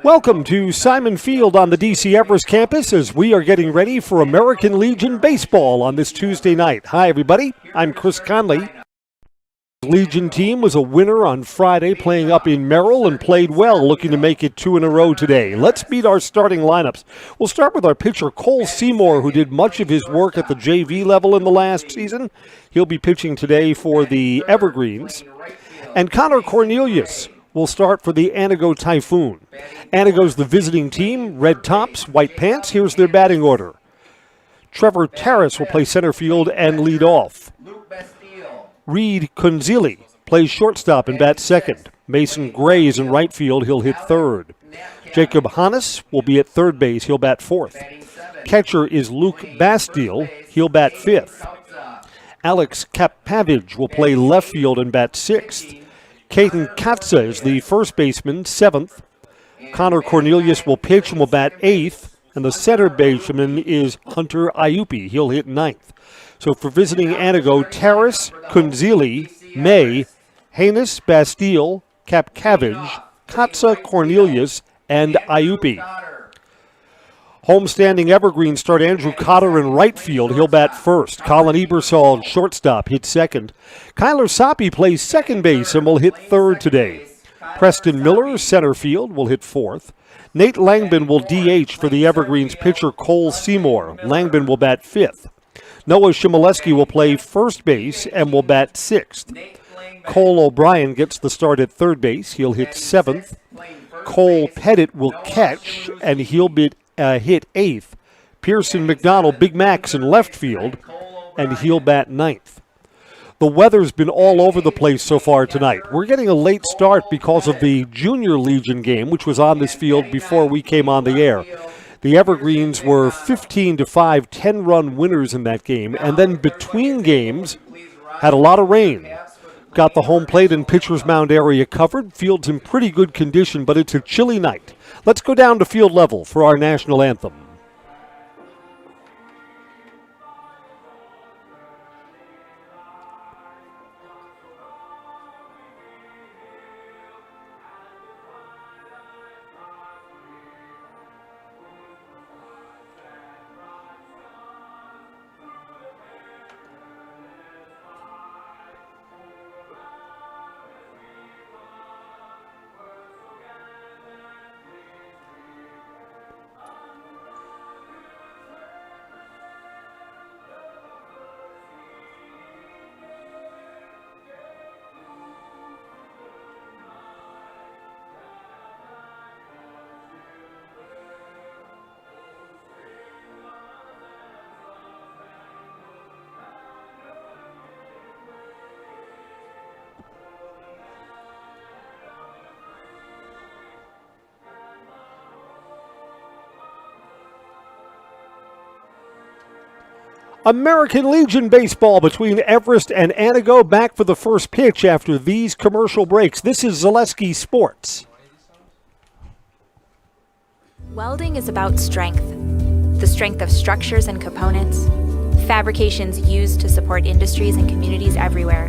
Welcome to Simon Field on the DC Everest campus as we are getting ready for American Legion baseball on this Tuesday night. Hi, everybody. I'm Chris Conley. The Legion team was a winner on Friday, playing up in Merrill and played well, looking to make it 2 in a row today. Let's meet our starting lineups. We'll start with our pitcher, Cole Seymour, who did much of his work at the JV level in the last season. He'll be pitching today for the Evergreens. And Connor Cornelius will start for the Antigo Typhoon. Antigo's the visiting team, red tops, white pants. Here's their batting order. Trevor Terrace will play center field and lead off. Reed Kunzili plays shortstop and bats second. Mason Gray is in right field. He'll hit third. Jacob Hannes will be at third base. He'll bat fourth. Catcher is Luke Bastille. He'll bat fifth. Alex Kapavage will play left field and bat sixth. Caden Katza is the first baseman, seventh. Connor Cornelius will pitch and will bat eighth. And the center baseman is Hunter Iupi. He'll hit ninth. So for visiting Antigo, Terrace, Kunzili, May, Hannes, Bastille, Kapavage, Katza, Cornelius, and Iupi. Homestanding Evergreen start Andrew Cotter in right field. He'll bat first. Colin Ebersol, shortstop, hit second. Kyler Soppe plays second base and will hit third today. Preston Miller, center field, will hit fourth. Nate Langbin will DH for the Evergreens pitcher Cole Seymour. Langbin will bat fifth. Noah Shimoleski will play first base and will bat sixth. Cole O'Brien gets the start at third base. He'll hit seventh. Cole Pettit will catch and he'll hit eighth. Pearson McDonald, Big Max in left field, and he'll bat ninth. The weather's been all over the place so far tonight. We're getting a late start because of the Junior Legion game, which was on this field before we came on the air. The Evergreens were 15-5, 10-run winners in that game, and then between games had a lot of rain. Got the home plate and pitcher's mound area covered. Field's in pretty good condition, but it's a chilly night. Let's go down to field level for our national anthem. American Legion baseball between Everest and Antigo, back for the first pitch after these commercial breaks. This is Zaleski Sports. Welding is about strength. The strength of structures and components, fabrications used to support industries and communities everywhere.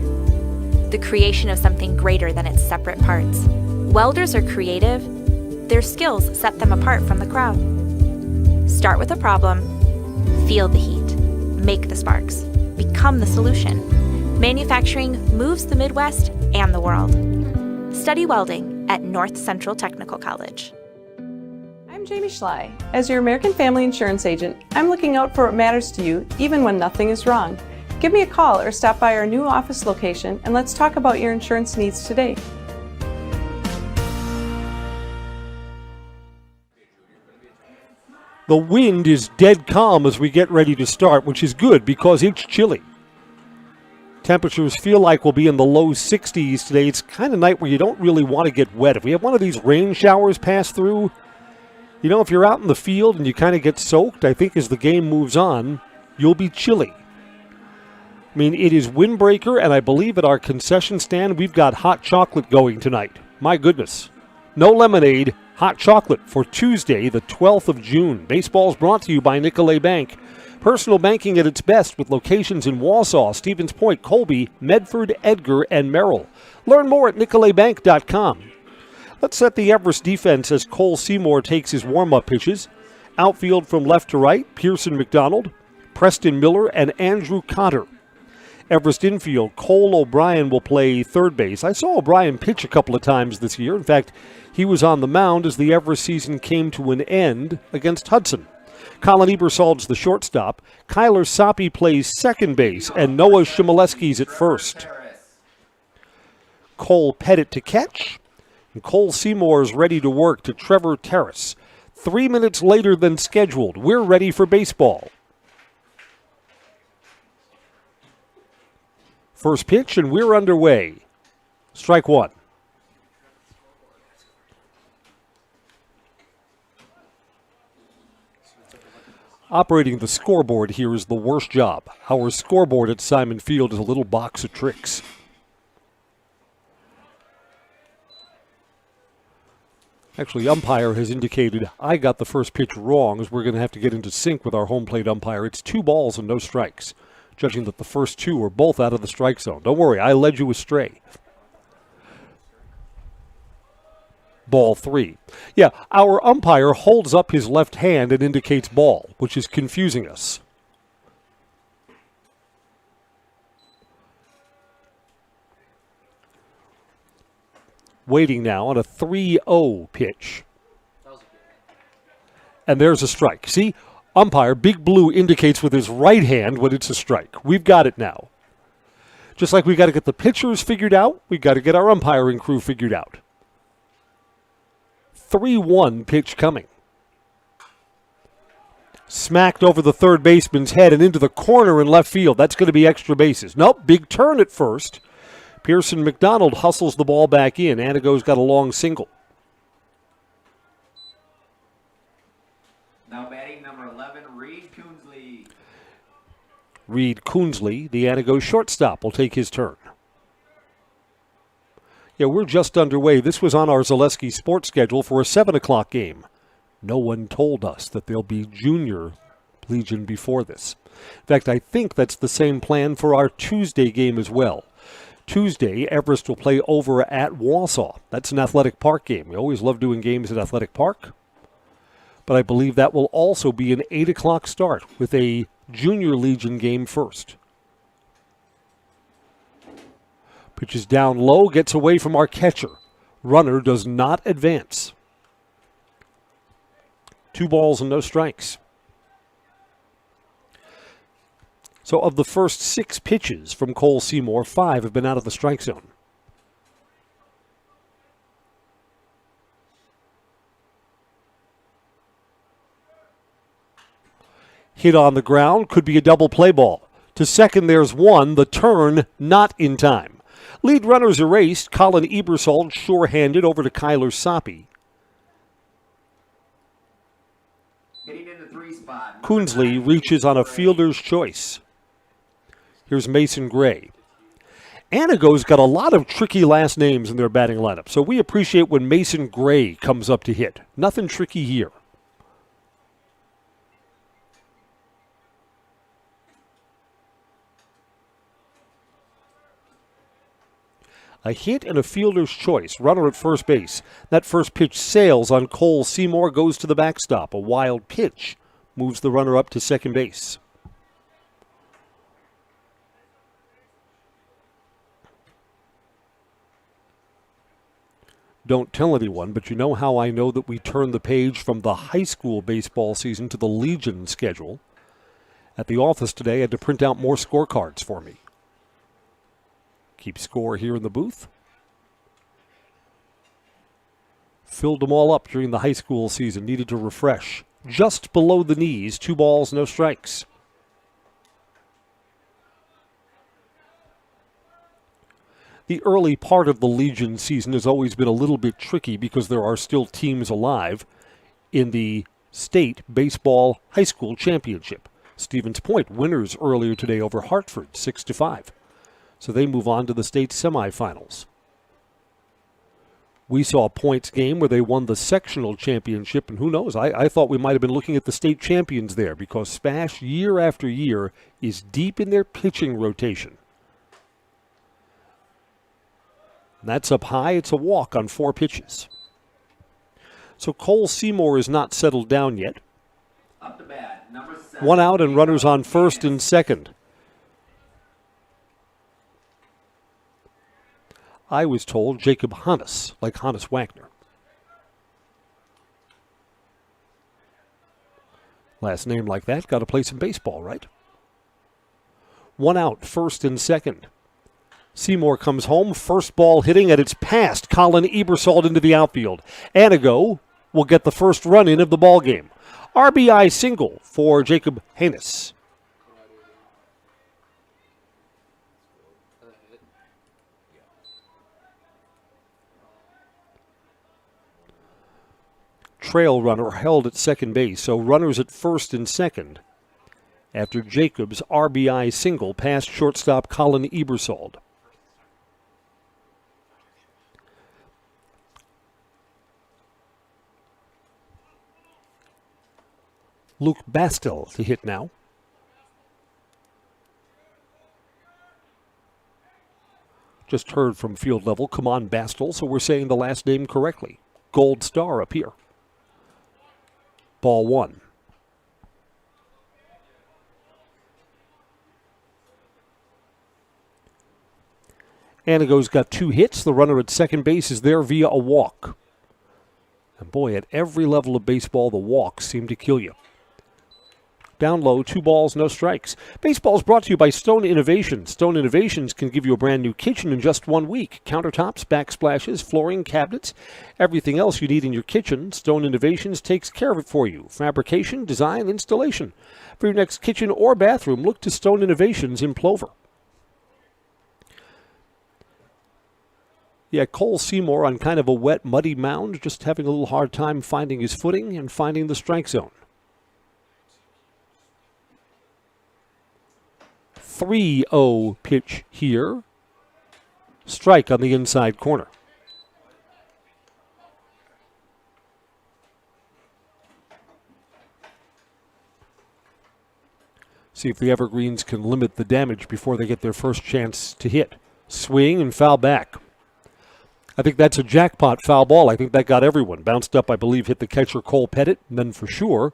The creation of something greater than its separate parts. Welders are creative. Their skills set them apart from the crowd. Start with a problem, feel the heat. Make the sparks. Become the solution. Manufacturing moves the Midwest and the world. Study welding at North Central Technical College. I'm Jamie Schley. As your American Family Insurance agent, I'm looking out for what matters to you, even when nothing is wrong. Give me a call or stop by our new office location and let's talk about your insurance needs today. The wind is dead calm as we get ready to start, which is good because it's chilly. Temperatures feel like we'll be in the low 60s today. It's kind of night where you don't really want to get wet. If we have one of these rain showers pass through, you know, if you're out in the field and you kind of get soaked, I think as the game moves on, you'll be chilly. I mean, it is windbreaker, and I believe at our concession stand we've got hot chocolate going tonight. My goodness. No lemonade, hot chocolate for Tuesday, the 12th of June. Baseball is brought to you by Nicolet Bank. Personal banking at its best with locations in Wausau, Stevens Point, Colby, Medford, Edgar, and Merrill. Learn more at nicoletbank.com. Let's set the Everest defense as Cole Seymour takes his warm-up pitches. Outfield from left to right, Pearson McDonald, Preston Miller, and Andrew Cotter. Everest infield, Cole O'Brien will play third base. I saw O'Brien pitch a couple of times this year. In fact, he was on the mound as the Everest season came to an end against Hudson. Colin Ebersold's the shortstop. Kyler Soppe plays second base, and Noah Shimoleski's at first. Cole Pettit to catch, and Cole Seymour's ready to work to Trevor Terrace. 3 minutes later than scheduled. We're ready for baseball. First pitch, and we're underway. Strike one. Operating the scoreboard here is the worst job. Our scoreboard at Simon Field is a little box of tricks. Actually, umpire has indicated I got the first pitch wrong, as we're going to have to get into sync with our home plate umpire. It's 2 balls and no strikes, judging that the first 2 are both out of the strike zone. Don't worry, I led you astray. Ball 3. Yeah, our umpire holds up his left hand and indicates ball, which is confusing us. Waiting now on a 3-0 pitch. And there's a strike. See, umpire, Big Blue, indicates with his right hand when it's a strike. We've got it now. Just like we've got to get the pitchers figured out, we've got to get our umpiring crew figured out. 3-1 pitch coming. Smacked over the third baseman's head and into the corner in left field. That's going to be extra bases. Nope, big turn at first. Pearson McDonald hustles the ball back in. Antigo's got a long single. Now batting number 11, Reed Coonsley. Reed Coonsley, the Antigo shortstop, will take his turn. Yeah, we're just underway. This was on our Zaleski sports schedule for a 7 o'clock game. No one told us that there'll be Junior Legion before this. In fact, I think that's the same plan for our Tuesday game as well. Tuesday, Everest will play over at Wausau. That's an athletic park game. We always love doing games at Athletic Park. But I believe that will also be an 8 o'clock start with a Junior Legion game first. Pitches down low, gets away from our catcher. Runner does not advance. 2 balls and no strikes. So of the first 6 pitches from Cole Seymour, 5 have been out of the strike zone. Hit on the ground, could be a double play ball. To second, there's one. The turn, not in time. Lead runners erased. Colin Ebersold sure-handed over to Kyler Soppe. Hitting in the 3 spot. Coonsley reaches on a fielder's choice. Here's Mason Gray. Antigo's got a lot of tricky last names in their batting lineup, so we appreciate when Mason Gray comes up to hit. Nothing tricky here. A hit and a fielder's choice. Runner at first base. That first pitch sails on Cole Seymour, goes to the backstop. A wild pitch moves the runner up to second base. Don't tell anyone, but you know how I know that we turned the page from the high school baseball season to the Legion schedule. At the office today, I had to print out more scorecards for me. Keep score here in the booth. Filled them all up during the high school season. Needed to refresh. Just below the knees, 2 balls, no strikes. The early part of the Legion season has always been a little bit tricky because there are still teams alive in the state baseball high school championship. Stevens Point winners earlier today over Hartford, 6-5. So they move on to the state semifinals. We saw a points game where they won the sectional championship, and who knows, I thought we might have been looking at the state champions there because Spash, year after year, is deep in their pitching rotation. That's up high. It's a walk on 4 pitches. So Cole Seymour is not settled down yet. Up to bat, number 7. One out and runners on first and second. I was told Jacob Hannes, like Hannes Wagner. Last name like that, got to play some baseball, right? One out, first and second. Seymour comes home, first ball hitting, and it's past Colin Ebersold into the outfield. Antigo will get the first run in of the ball game. RBI single for Jacob Hannes. Trail runner held at second base, so runners at first and second after Jacob's RBI single past shortstop Colin Ebersold. Luke Bastel to hit now. Just heard from field level, come on Bastel, so we're saying the last name correctly. Gold star up here. Ball one. Antigo's got 2 hits. The runner at second base is there via a walk. And boy, at every level of baseball, the walks seem to kill you. Down low, 2 balls, no strikes. Baseball is brought to you by Stone Innovations. Stone Innovations can give you a brand new kitchen in just 1 week. Countertops, backsplashes, flooring, cabinets, everything else you need in your kitchen. Stone Innovations takes care of it for you. Fabrication, design, installation. For your next kitchen or bathroom, look to Stone Innovations in Plover. Yeah, Cole Seymour on kind of a wet, muddy mound, just having a little hard time finding his footing and finding the strike zone. 3-0 pitch here. Strike on the inside corner. See if the Evergreens can limit the damage before they get their first chance to hit. Swing and foul back. I think that's a jackpot foul ball. I think that got everyone. Bounced up, I believe, hit the catcher Cole Pettit, and then for sure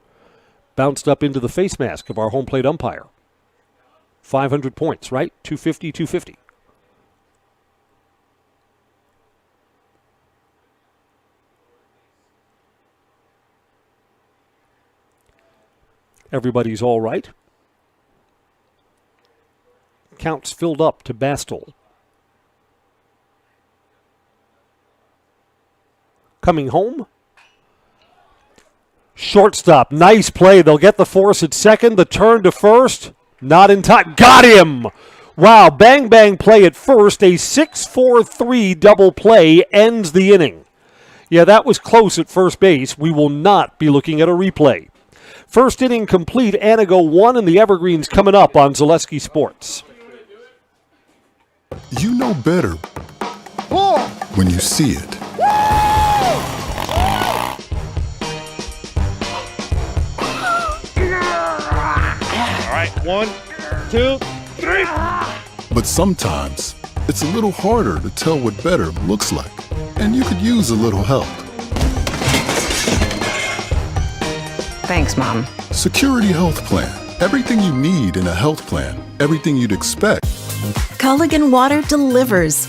bounced up into the face mask of our home plate umpire. 500 points, right? 250, 250. Everybody's all right. Counts filled up to Bastel. Coming home. Shortstop, nice play. They'll get the force at second. The turn to first. Not in time. Got him! Wow, bang, bang play at first. A 6-4-3 double play ends the inning. Yeah, that was close at first base. We will not be looking at a replay. First inning complete. Antigo 1 and the Evergreens coming up on Zaleski Sports. You know better when you see it. All right, 1, 2, 3. But sometimes it's a little harder to tell what better looks like, and you could use a little help. Thanks, Mom. Security Health Plan. Everything you need in a health plan. Everything you'd expect. Culligan Water delivers.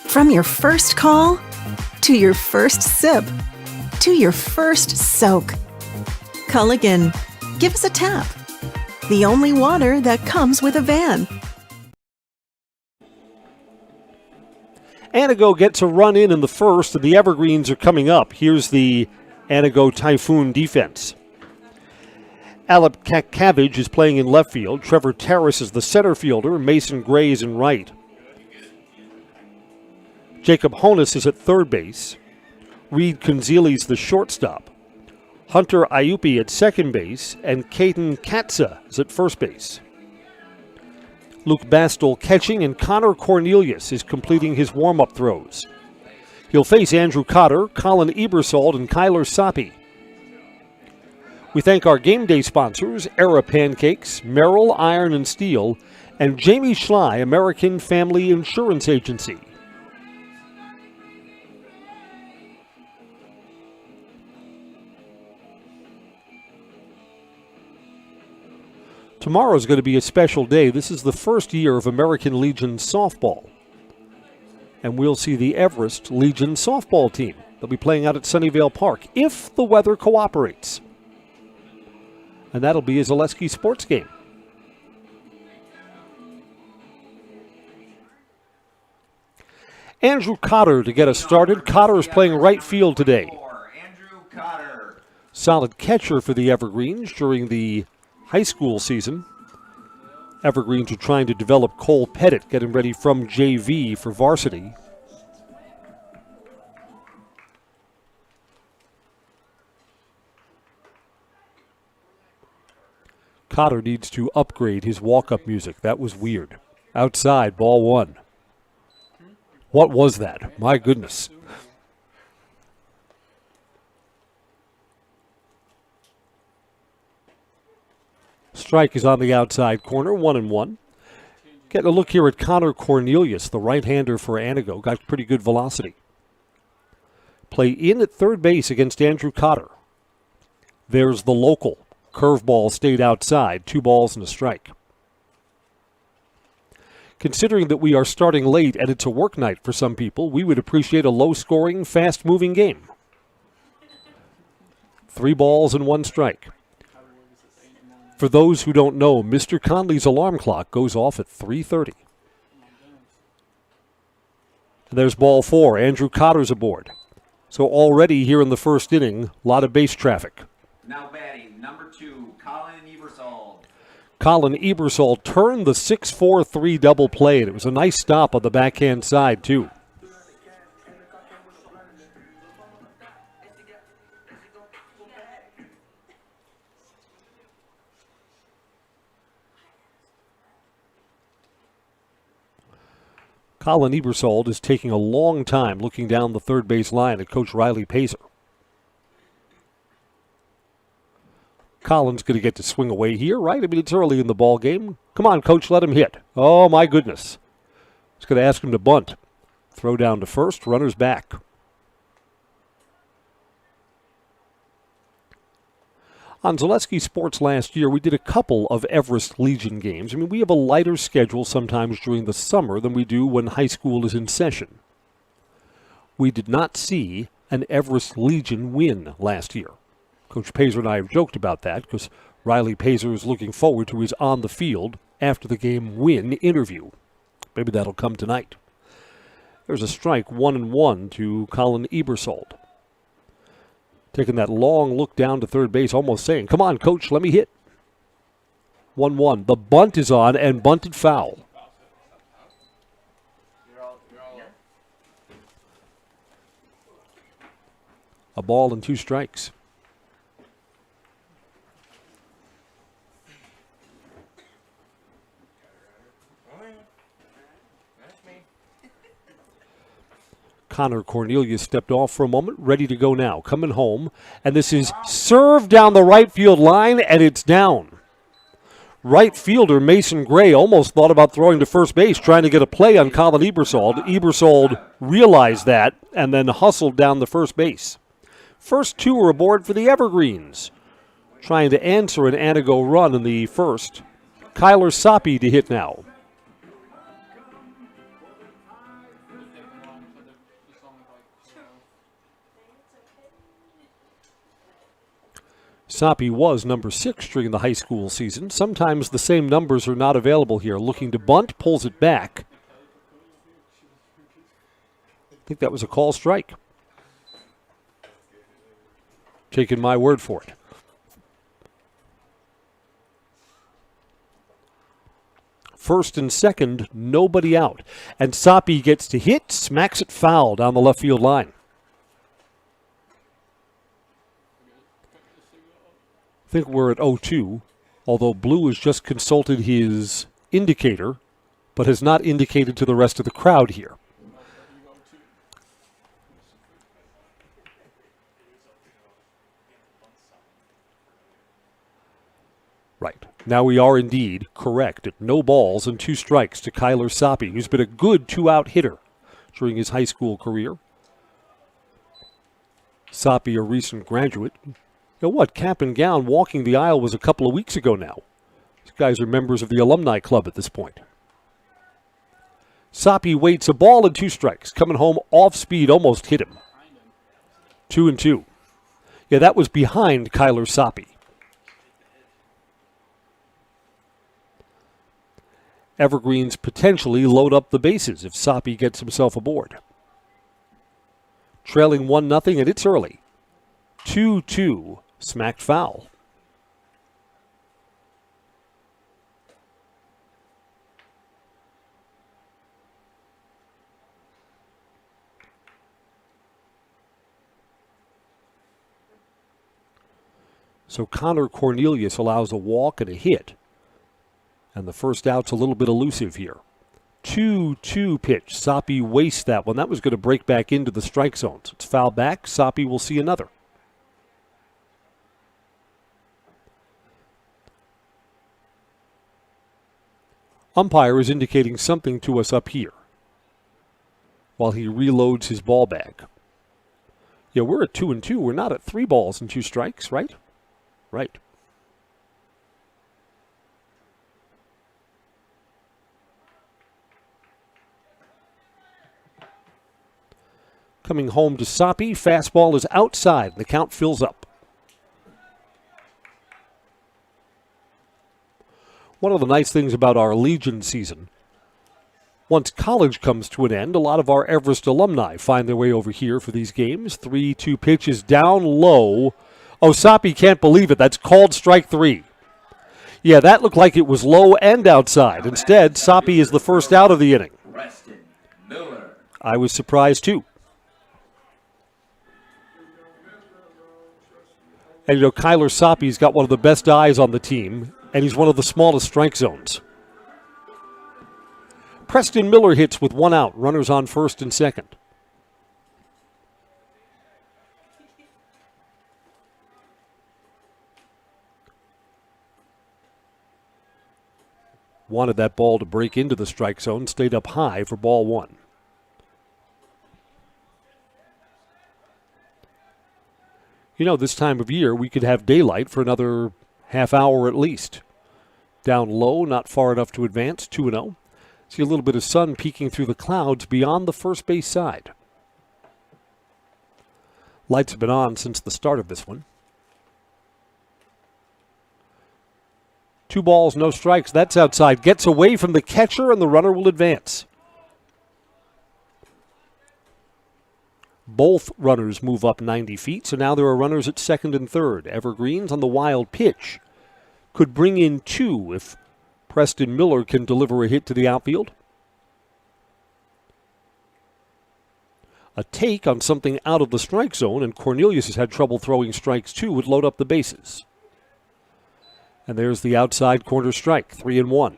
From your first call, to your first sip, to your first soak. Culligan, give us a tap. The only water that comes with a van. Antigo gets a run in the first, and the Evergreens are coming up. Here's the Antigo Typhoon defense. Alep Cabbage is playing in left field. Trevor Terrace is the center fielder. Mason Gray is in right. Jacob Honus is at third base. Reed Kunzili's the shortstop. Hunter Ayupi at second base, and Caden Katza is at first base. Luke Bastel catching, and Connor Cornelius is completing his warm-up throws. He'll face Andrew Cotter, Colin Ebersold, and Kyler Soppe. We thank our game day sponsors, Era Pancakes, Merrill Iron and Steel, and Jamie Schley, American Family Insurance Agency. Tomorrow is going to be a special day. This is the first year of American Legion softball. And we'll see the Everest Legion softball team. They'll be playing out at Sunnyvale Park if the weather cooperates. And that'll be a Zaleski sports game. Andrew Cotter to get us started. Cotter is playing right field today. Andrew Cotter. Solid catcher for the Evergreens during the high school season. Evergreens are trying to develop Cole Pettit, get him ready from JV for varsity. Cotter needs to upgrade his walk-up music. That was weird. Outside, ball one. What was that? My goodness. Strike is on the outside corner, 1-1. Getting a look here at Connor Cornelius, the right-hander for Antigo. Got pretty good velocity. Play in at third base against Andrew Cotter. There's the local. Curveball stayed outside, 2 balls and a strike. Considering that we are starting late and it's a work night for some people, we would appreciate a low-scoring, fast-moving game. 3 balls and 1 strike. For those who don't know, Mr. Conley's alarm clock goes off at 3:30. There's ball 4. Andrew Cotter's aboard. So already here in the first inning, a lot of base traffic. Now batting, number 2, Colin Ebersol. Colin Ebersol turned the 6-4-3 double play, and it was a nice stop on the backhand side, too. Colin Ebersol is taking a long time looking down the third base line at Coach Riley Pazer. Colin's going to get to swing away here, right? I mean, it's early in the ball game. Come on, Coach, let him hit. Oh, my goodness. He's going to ask him to bunt. Throw down to first, runners back. On Zaleski Sports last year, we did a couple of Everest Legion games. I mean, we have a lighter schedule sometimes during the summer than we do when high school is in session. We did not see an Everest Legion win last year. Coach Pazer and I have joked about that because Riley Pazer is looking forward to his on-the-field, after-the-game win interview. Maybe that'll come tonight. There's a strike, 1-1 to Colin Ebersol. Taking that long look down to third base, almost saying, come on, Coach, let me hit. 1-1. The bunt is on and bunted foul. A ball and 2 strikes. Connor Cornelius stepped off for a moment, ready to go now, coming home. And this is served down the right field line, and it's down. Right fielder Mason Gray almost thought about throwing to first base, trying to get a play on Colin Ebersol. Ebersol realized that and then hustled down the first base. First 2 are aboard for the Evergreens. Trying to answer an Antigo run in the first. Kyler Soppy to hit now. Soppy was number 6 during the high school season. Sometimes the same numbers are not available here. Looking to bunt, pulls it back. I think that was a call strike. Taking my word for it. First and second, nobody out. And Soppy gets to hit, smacks it foul down the left field line. I think we're at 0-2, although Blue has just consulted his indicator, but has not indicated to the rest of the crowd here. Right. Now we are indeed correct at no balls and 2 strikes to Kyler Soppy, who's been a good 2-out hitter during his high school career. Soppy, a recent graduate. You know what? Cap and gown walking the aisle was a couple of weeks ago now. These guys are members of the alumni club at this point. Soppe waits, a ball and 2 strikes. Coming home off speed, almost hit him. 2-2. Yeah, that was behind Kyler Soppe. Evergreens potentially load up the bases if Soppe gets himself aboard. Trailing 1-0, and it's early. 2-2, smacked foul. So Connor Cornelius allows a walk and a hit. And the first out's a little bit elusive here. 2-2 pitch. Soppe wastes that one. That was going to break back into the strike zone. So it's foul back. Soppe will see another. Umpire is indicating something to us up here while he reloads his ball bag. Yeah, we're at 2-2. We're not at 3 balls and 2 strikes, right? Right. Coming home to Soppe. Fastball is outside. The count fills up. One of the nice things about our Legion season, once college comes to an end, a lot of our Everest alumni find their way over here for these games. 3-2 pitches down low. Oh, Soppe can't believe it. That's called strike 3. Yeah, that looked like it was low and outside. Instead, Soppe is the first out of the inning. Preston Miller. I was surprised, too. And, Kyler Soppe's got one of the best eyes on the team, and he's one of the smallest strike zones. Preston Miller hits with 1 out. Runners on first and second. Wanted that ball to break into the strike zone, stayed up high for ball 1. This time of year, we could have daylight for another half hour at least. Down low, not far enough to advance, 2-0. See a little bit of sun peeking through the clouds beyond the first base side. Lights have been on since the start of this one. 2 balls, no strikes. That's outside. Gets away from the catcher, and the runner will advance. Both runners move up 90 feet, so now there are runners at second and third. Evergreens on the wild pitch could bring in 2 if Preston Miller can deliver a hit to the outfield. A take on something out of the strike zone, and Cornelius has had trouble throwing strikes too, would load up the bases. And there's the outside corner strike, 3-1.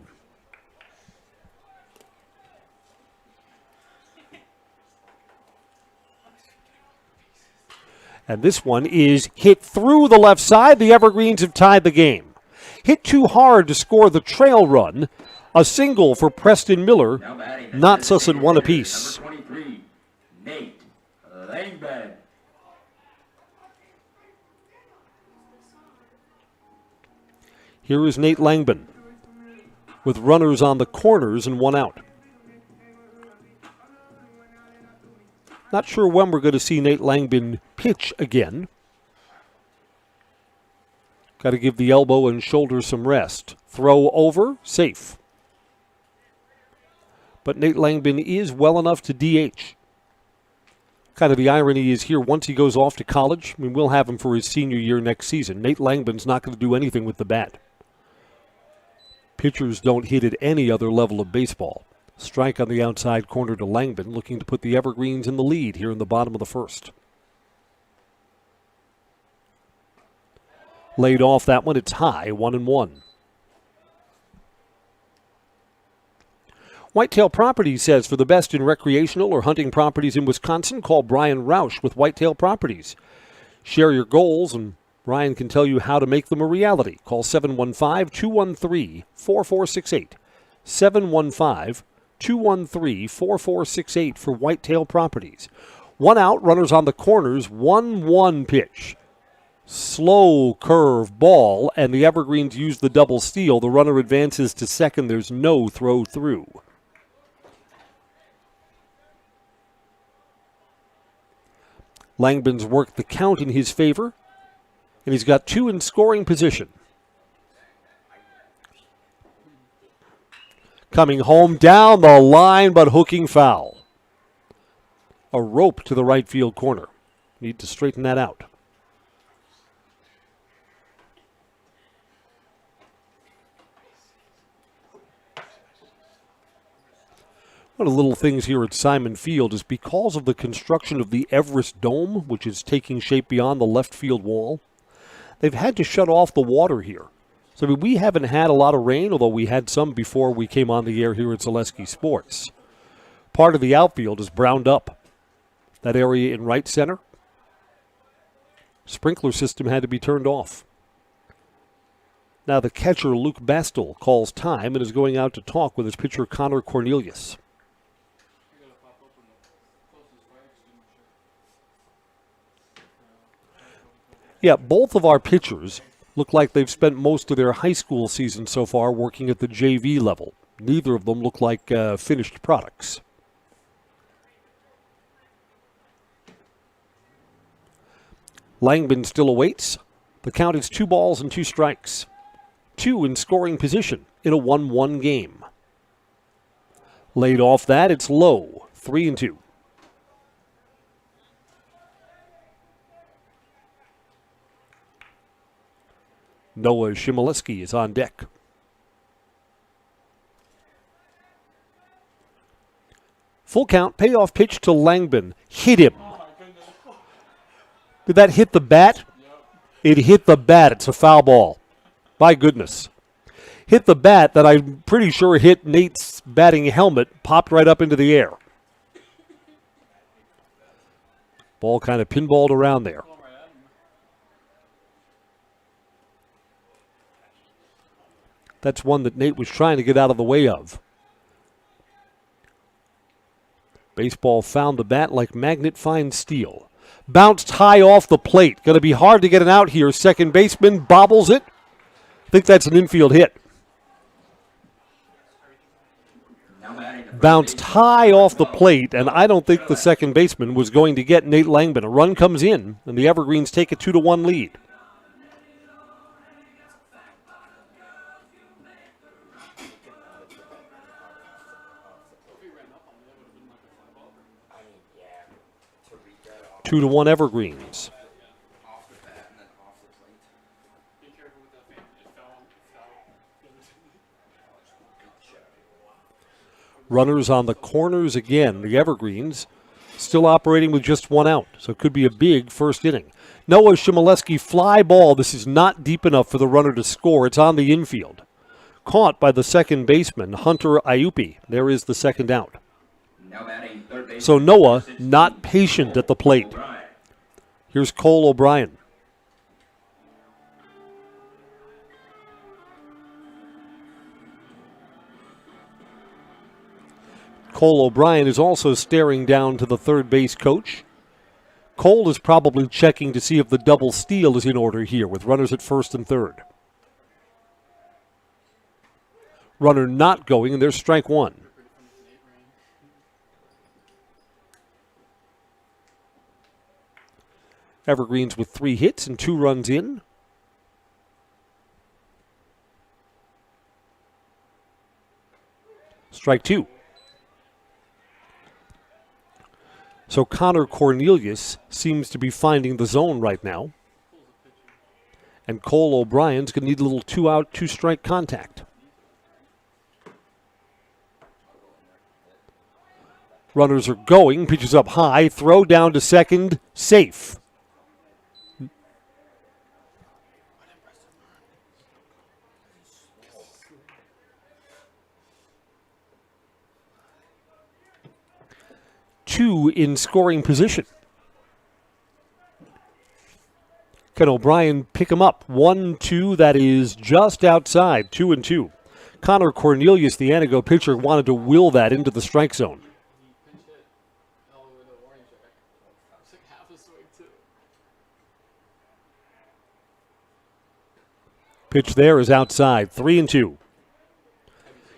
And this one is hit through the left side. The Evergreens have tied the game. Hit too hard to score the trail run. A single for Preston Miller knots us at 1 apiece. Number 23, Nate Langbeck. Here is Nate Langben with runners on the corners and 1 out. Not sure when we're going to see Nate Langben pitch again. Got to give the elbow and shoulder some rest. Throw over, safe. But Nate Langben is well enough to DH. Kind of the irony is here, once he goes off to college, we'll have him for his senior year next season. Nate Langben's not going to do anything with the bat. Pitchers don't hit at any other level of baseball. Strike on the outside corner to Langben, looking to put the Evergreens in the lead here in the bottom of the first. Laid off that one, it's high, 1-1. Whitetail Properties says for the best in recreational or hunting properties in Wisconsin, call Brian Roush with Whitetail Properties. Share your goals and Brian can tell you how to make them a reality. Call 715-213-4468. 715-213-4468 for Whitetail Properties. 1 out, runners on the corners, 1-1 pitch. Slow curve ball, and the Evergreens use the double steal. The runner advances to second. There's no throw through. Langbin's worked the count in his favor, and he's got two in scoring position. Coming home down the line, but hooking foul. A rope to the right field corner. Need to straighten that out. One of the little things here at Simon Field is because of the construction of the Everest Dome, which is taking shape beyond the left field wall, they've had to shut off the water here. So we haven't had a lot of rain, although we had some before we came on the air here at Zaleski Sports. Part of the outfield is browned up. That area in right center, sprinkler system had to be turned off. Now the catcher, Luke Bastel, calls time and is going out to talk with his pitcher, Connor Cornelius. Yeah, both of our pitchers look like they've spent most of their high school season so far working at the JV level. Neither of them look like finished products. Langbin still awaits. The count is 2 balls and 2 strikes. 2 in scoring position in a 1-1 game. Laid off that, it's low, 3-2. Noah Shimoleski is on deck. Full count, payoff pitch to Langbin. Hit him. Did that hit the bat? It hit the bat. It's a foul ball. My goodness. Hit the bat that I'm pretty sure hit Nate's batting helmet, popped right up into the air. Ball kind of pinballed around there. That's one that Nate was trying to get out of the way of. Baseball found the bat like magnet finds steel. Bounced high off the plate. Going to be hard to get an out here. Second baseman bobbles it. I think that's an infield hit. Bounced high off the plate, and I don't think the second baseman was going to get Nate Langbin. A run comes in, and the Evergreens take a 2-1 lead. Two to 1 Evergreens. Runners on the corners again. The Evergreens still operating with just 1 out, so it could be a big first inning. Noah Shimoleski fly ball. This is not deep enough for the runner to score. It's on the infield. Caught by the second baseman, Hunter Iupi. There is the second out. So Noah not patient at the plate. Here's Cole O'Brien. Cole O'Brien is also staring down to the third base coach. Cole is probably checking to see if the double steal is in order here with runners at first and third. Runner not going, and there's strike 1. Evergreens with 3 hits and 2 runs in. Strike 2. So Connor Cornelius seems to be finding the zone right now. And Cole O'Brien's going to need a little 2-out, 2-strike contact. Runners are going, pitches up high, throw down to second, safe. Two in scoring position. Can O'Brien pick him up? 1-2, that is just outside, 2-2. Connor Cornelius, the Antigo pitcher, wanted to will that into the strike zone. Pitch there is outside, 3-2.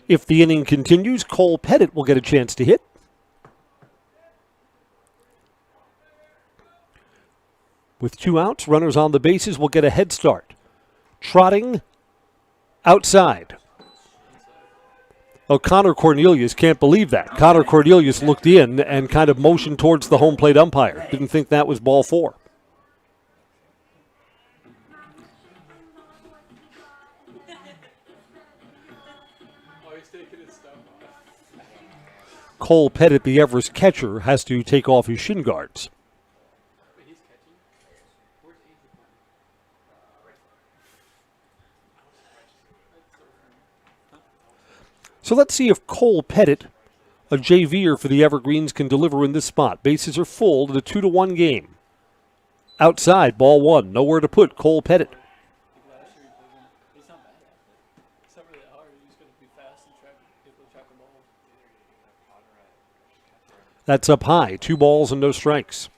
If the inning continues, Cole Pettit will get a chance to hit. With 2 outs, runners on the bases will get a head start. Trotting outside. Oh, Connor Cornelius can't believe that. Connor Cornelius looked in and kind of motioned towards the home plate umpire. Didn't think that was ball 4. Cole Pettit, the Everest catcher, has to take off his shin guards. So let's see if Cole Pettit, a JVer for the Evergreens, can deliver in this spot. Bases are full to the 2-1 game. Outside, ball 1. Nowhere to put Cole Pettit. That's up high. 2 balls and no strikes.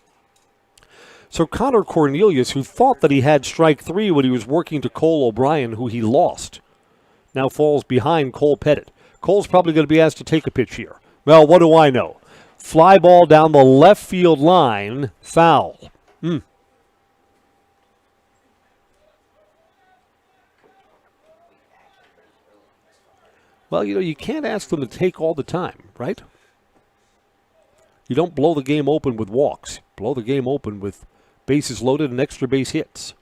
So Connor Cornelius, who thought that he had strike 3 when he was working to Cole O'Brien, who he lost, now falls behind Cole Pettit. Cole's probably going to be asked to take a pitch here. Well, what do I know? Fly ball down the left field line, foul. Well, you can't ask them to take all the time, right? You don't blow the game open with walks. Blow the game open with bases loaded and extra base hits,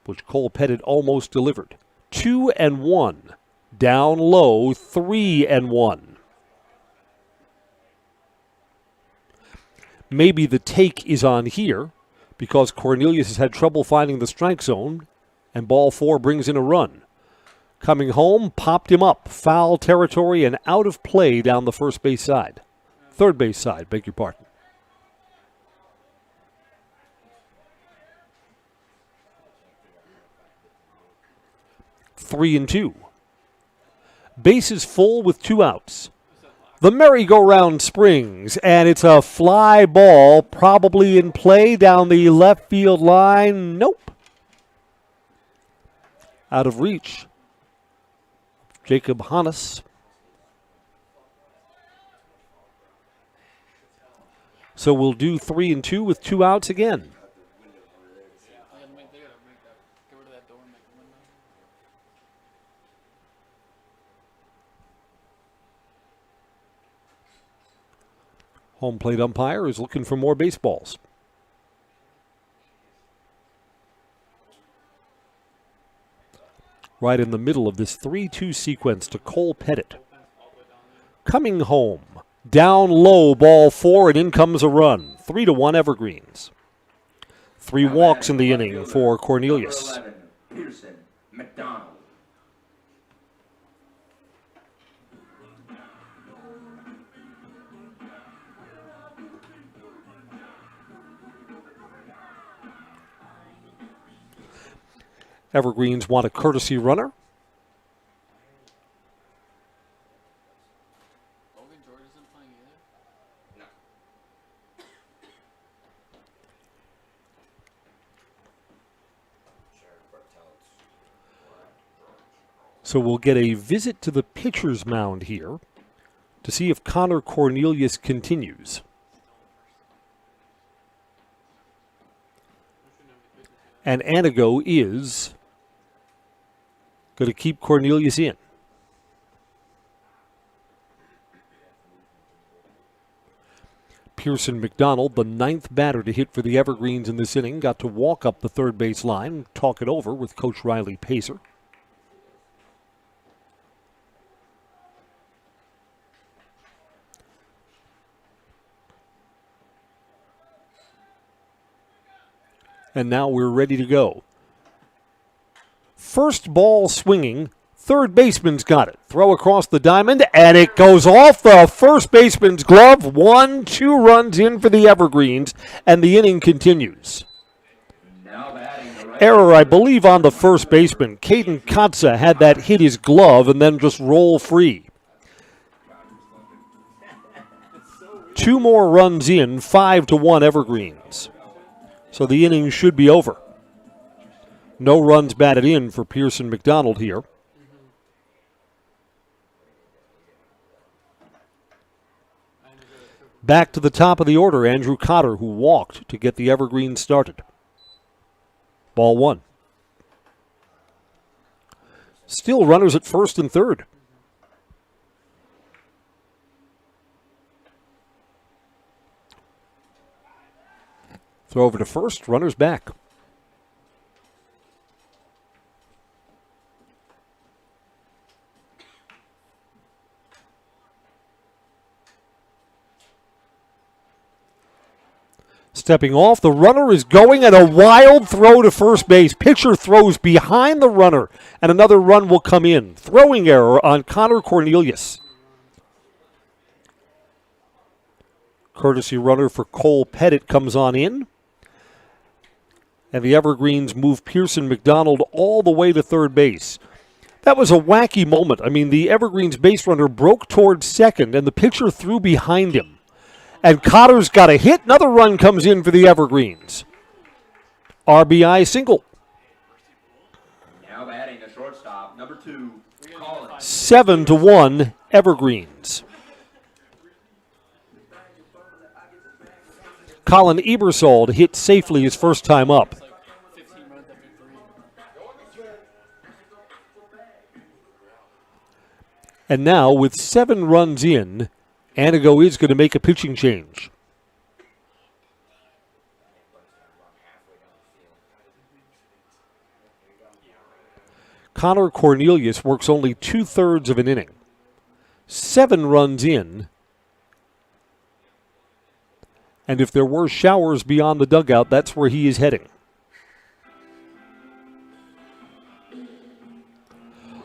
which Cole Pettit almost delivered. 2-1. Down low, 3-1. Maybe the take is on here because Cornelius has had trouble finding the strike zone, and ball 4 brings in a run. Coming home, popped him up. Foul territory and out of play down the first base side. Third base side, beg your pardon. Three and 2. Bases full with 2 outs. The merry-go-round springs, and it's a fly ball, probably in play down the left field line. Nope. Out of reach. Jacob Hannes. So we'll do 3 and 2 with 2 outs again. Home plate umpire is looking for more baseballs. Right in the middle of this 3-2 sequence to Cole Pettit. Coming home. Down low, ball 4, and in comes a run. 3-1 Evergreens. 3 walks in the inning for Cornelius. Evergreens want a courtesy runner. So we'll get a visit to the pitcher's mound here to see if Connor Cornelius continues. And Antigo is going to keep Cornelius in. Pearson McDonald, the 9th batter to hit for the Evergreens in this inning, got to walk up the third base line, talk it over with Coach Riley Pacer. And now we're ready to go. First ball swinging. Third baseman's got it. Throw across the diamond, and it goes off the first baseman's glove. 1-2 runs in for the Evergreens, and the inning continues. Error, I believe, on the first baseman. Caden Kotza had that hit his glove and then just roll free. 2 more runs in, 5-1 Evergreens. So the inning should be over. No runs batted in for Pearson McDonald here. Back to the top of the order, Andrew Cotter, who walked to get the Evergreens started. Ball one. Still runners at first and third. Throw over to first, runners back. Stepping off, the runner is going, and a wild throw to first base. Pitcher throws behind the runner, and another run will come in. Throwing error on Connor Cornelius. Courtesy runner for Cole Pettit comes on in. And the Evergreens move Pearson McDonald all the way to third base. That was a wacky moment. I mean, the Evergreens base runner broke towards second, and the pitcher threw behind him. And Cotter's got a hit. Another run comes in for the Evergreens. RBI single. Now batting the shortstop, number 2, Colin. 7-1 Evergreens. Colin Ebersold hit safely his first time up. And now, with 7 runs in, Antigo is going to make a pitching change. Connor Cornelius works only 2/3 of an inning. 7 runs in. And if there were showers beyond the dugout, that's where he is heading.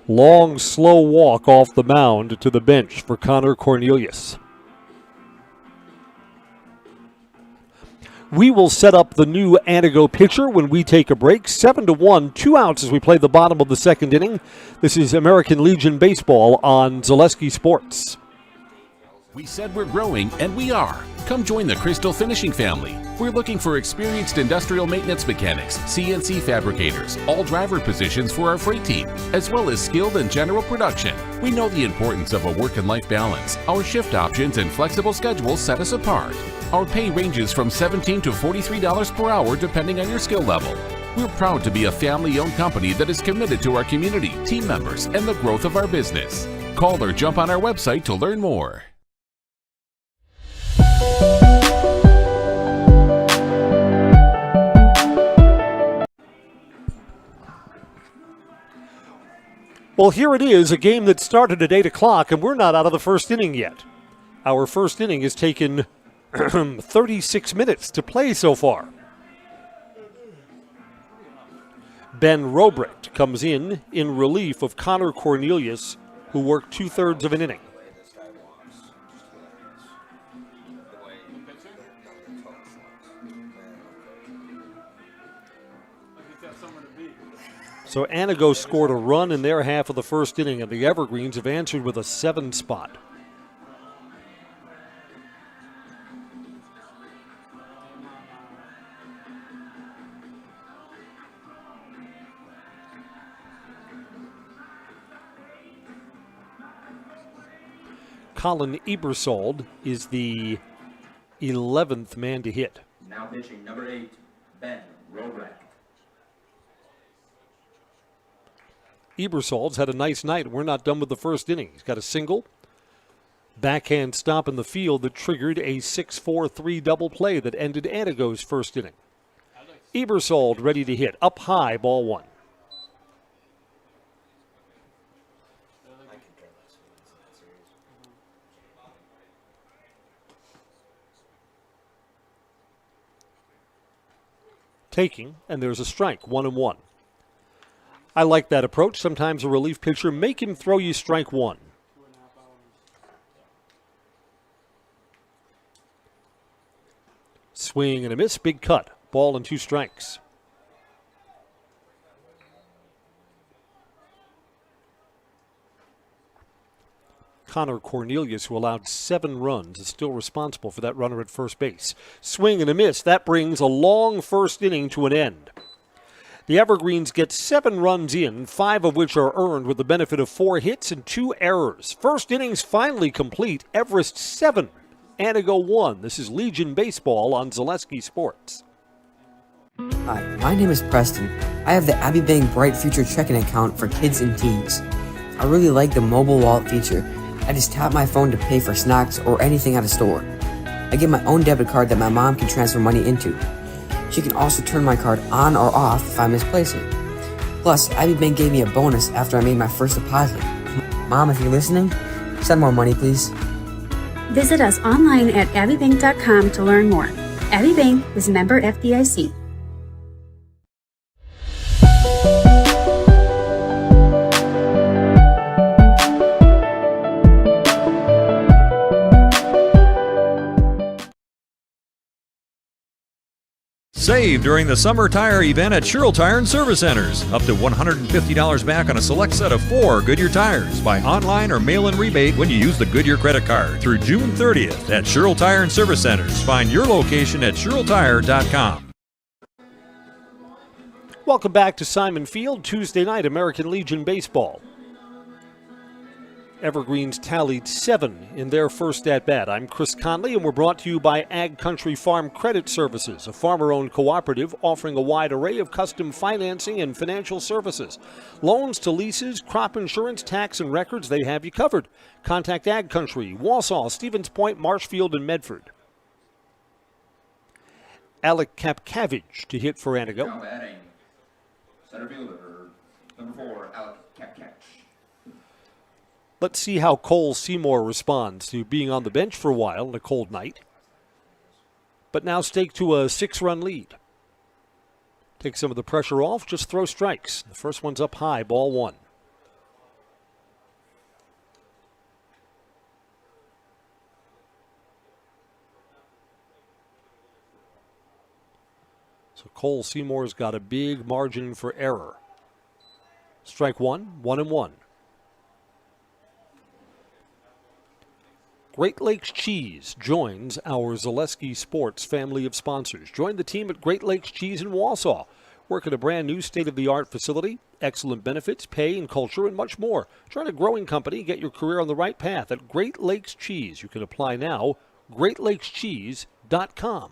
Long, slow walk off the mound to the bench for Connor Cornelius. We will set up the new Antigo pitcher when we take a break. 7-1, 2 outs as we play the bottom of the second inning. This is American Legion Baseball on Zaleski Sports. We said we're growing, and we are. Come join the Crystal Finishing family. We're looking for experienced industrial maintenance mechanics, CNC fabricators, all driver positions for our freight team, as well as skilled and general production. We know the importance of a work and life balance. Our shift options and flexible schedules set us apart. Our pay ranges from $17 to $43 per hour depending on your skill level. We're proud to be a family-owned company that is committed to our community, team members, and the growth of our business. Call or jump on our website to learn more. Well, here it is, a game that started at 8 o'clock, and we're not out of the first inning yet. Our first inning has taken 36 minutes to play so far. Ben Robrecht comes in relief of Connor Cornelius, who worked 2/3 of an inning. So Antigo scored a run in their half of the first inning, and the Evergreens have answered with a 7 spot. Colin Ebersold is the 11th man to hit. Now pitching number 8, Ben Robrecht. Ebersold's had a nice night. We're not done with the first inning. He's got a single, backhand stop in the field that triggered a 6-4-3 double play that ended Antigo's first inning. Ebersold ready to hit. Up high, ball 1. Taking, and there's a strike, 1-1. I like that approach. Sometimes a relief pitcher, make him throw you strike 1. Swing and a miss, big cut. Ball and 2 strikes. Connor Cornelius, who allowed 7 runs, is still responsible for that runner at first base. Swing and a miss. That brings a long first inning to an end. The Evergreens get 7 runs in, 5 of which are earned with the benefit of 4 hits and 2 errors. First innings finally complete. Everest 7, Antigo 1. This is Legion Baseball on Zaleski Sports. Hi, my name is Preston. I have the Abby Bank Bright Future checking account for kids and teens. I really like the mobile wallet feature. I just tap my phone to pay for snacks or anything at a store. I get my own debit card that my mom can transfer money into. She can also turn my card on or off if I misplace it. Plus, Abby Bank gave me a bonus after I made my first deposit. Mom, if you're listening, send more money, please. Visit us online at abbybank.com to learn more. Abby Bank is member FDIC. Save during the summer tire event at Sherrill Tire and Service Centers. Up to $150 back on a select set of 4 Goodyear tires. Buy online or mail-in rebate when you use the Goodyear credit card through June 30th at Sherrill Tire and Service Centers. Find your location at SherrillTire.com. Welcome back to Simon Field, Tuesday night, American Legion Baseball. Evergreens tallied 7 in their first at-bat. I'm Chris Conley, and we're brought to you by Ag Country Farm Credit Services, a farmer-owned cooperative offering a wide array of custom financing and financial services. Loans to leases, crop insurance, tax, and records, they have you covered. Contact Ag Country, Wausau, Stevens Point, Marshfield, and Medford. Alec Kapkavage to hit for Antigo. Now batting, center fielder, number 4, Alec Kapkavage. Let's see how Cole Seymour responds to being on the bench for a while on a cold night. But now staked to a 6-run lead. Take some of the pressure off, just throw strikes. The first one's up high, ball 1. So Cole Seymour's got a big margin for error. Strike 1, 1-1. Great Lakes Cheese joins our Zaleski Sports family of sponsors. Join the team at Great Lakes Cheese in Wausau. Work at a brand new state-of-the-art facility, excellent benefits, pay and culture, and much more. Join a growing company, get your career on the right path at Great Lakes Cheese. You can apply now, greatlakescheese.com.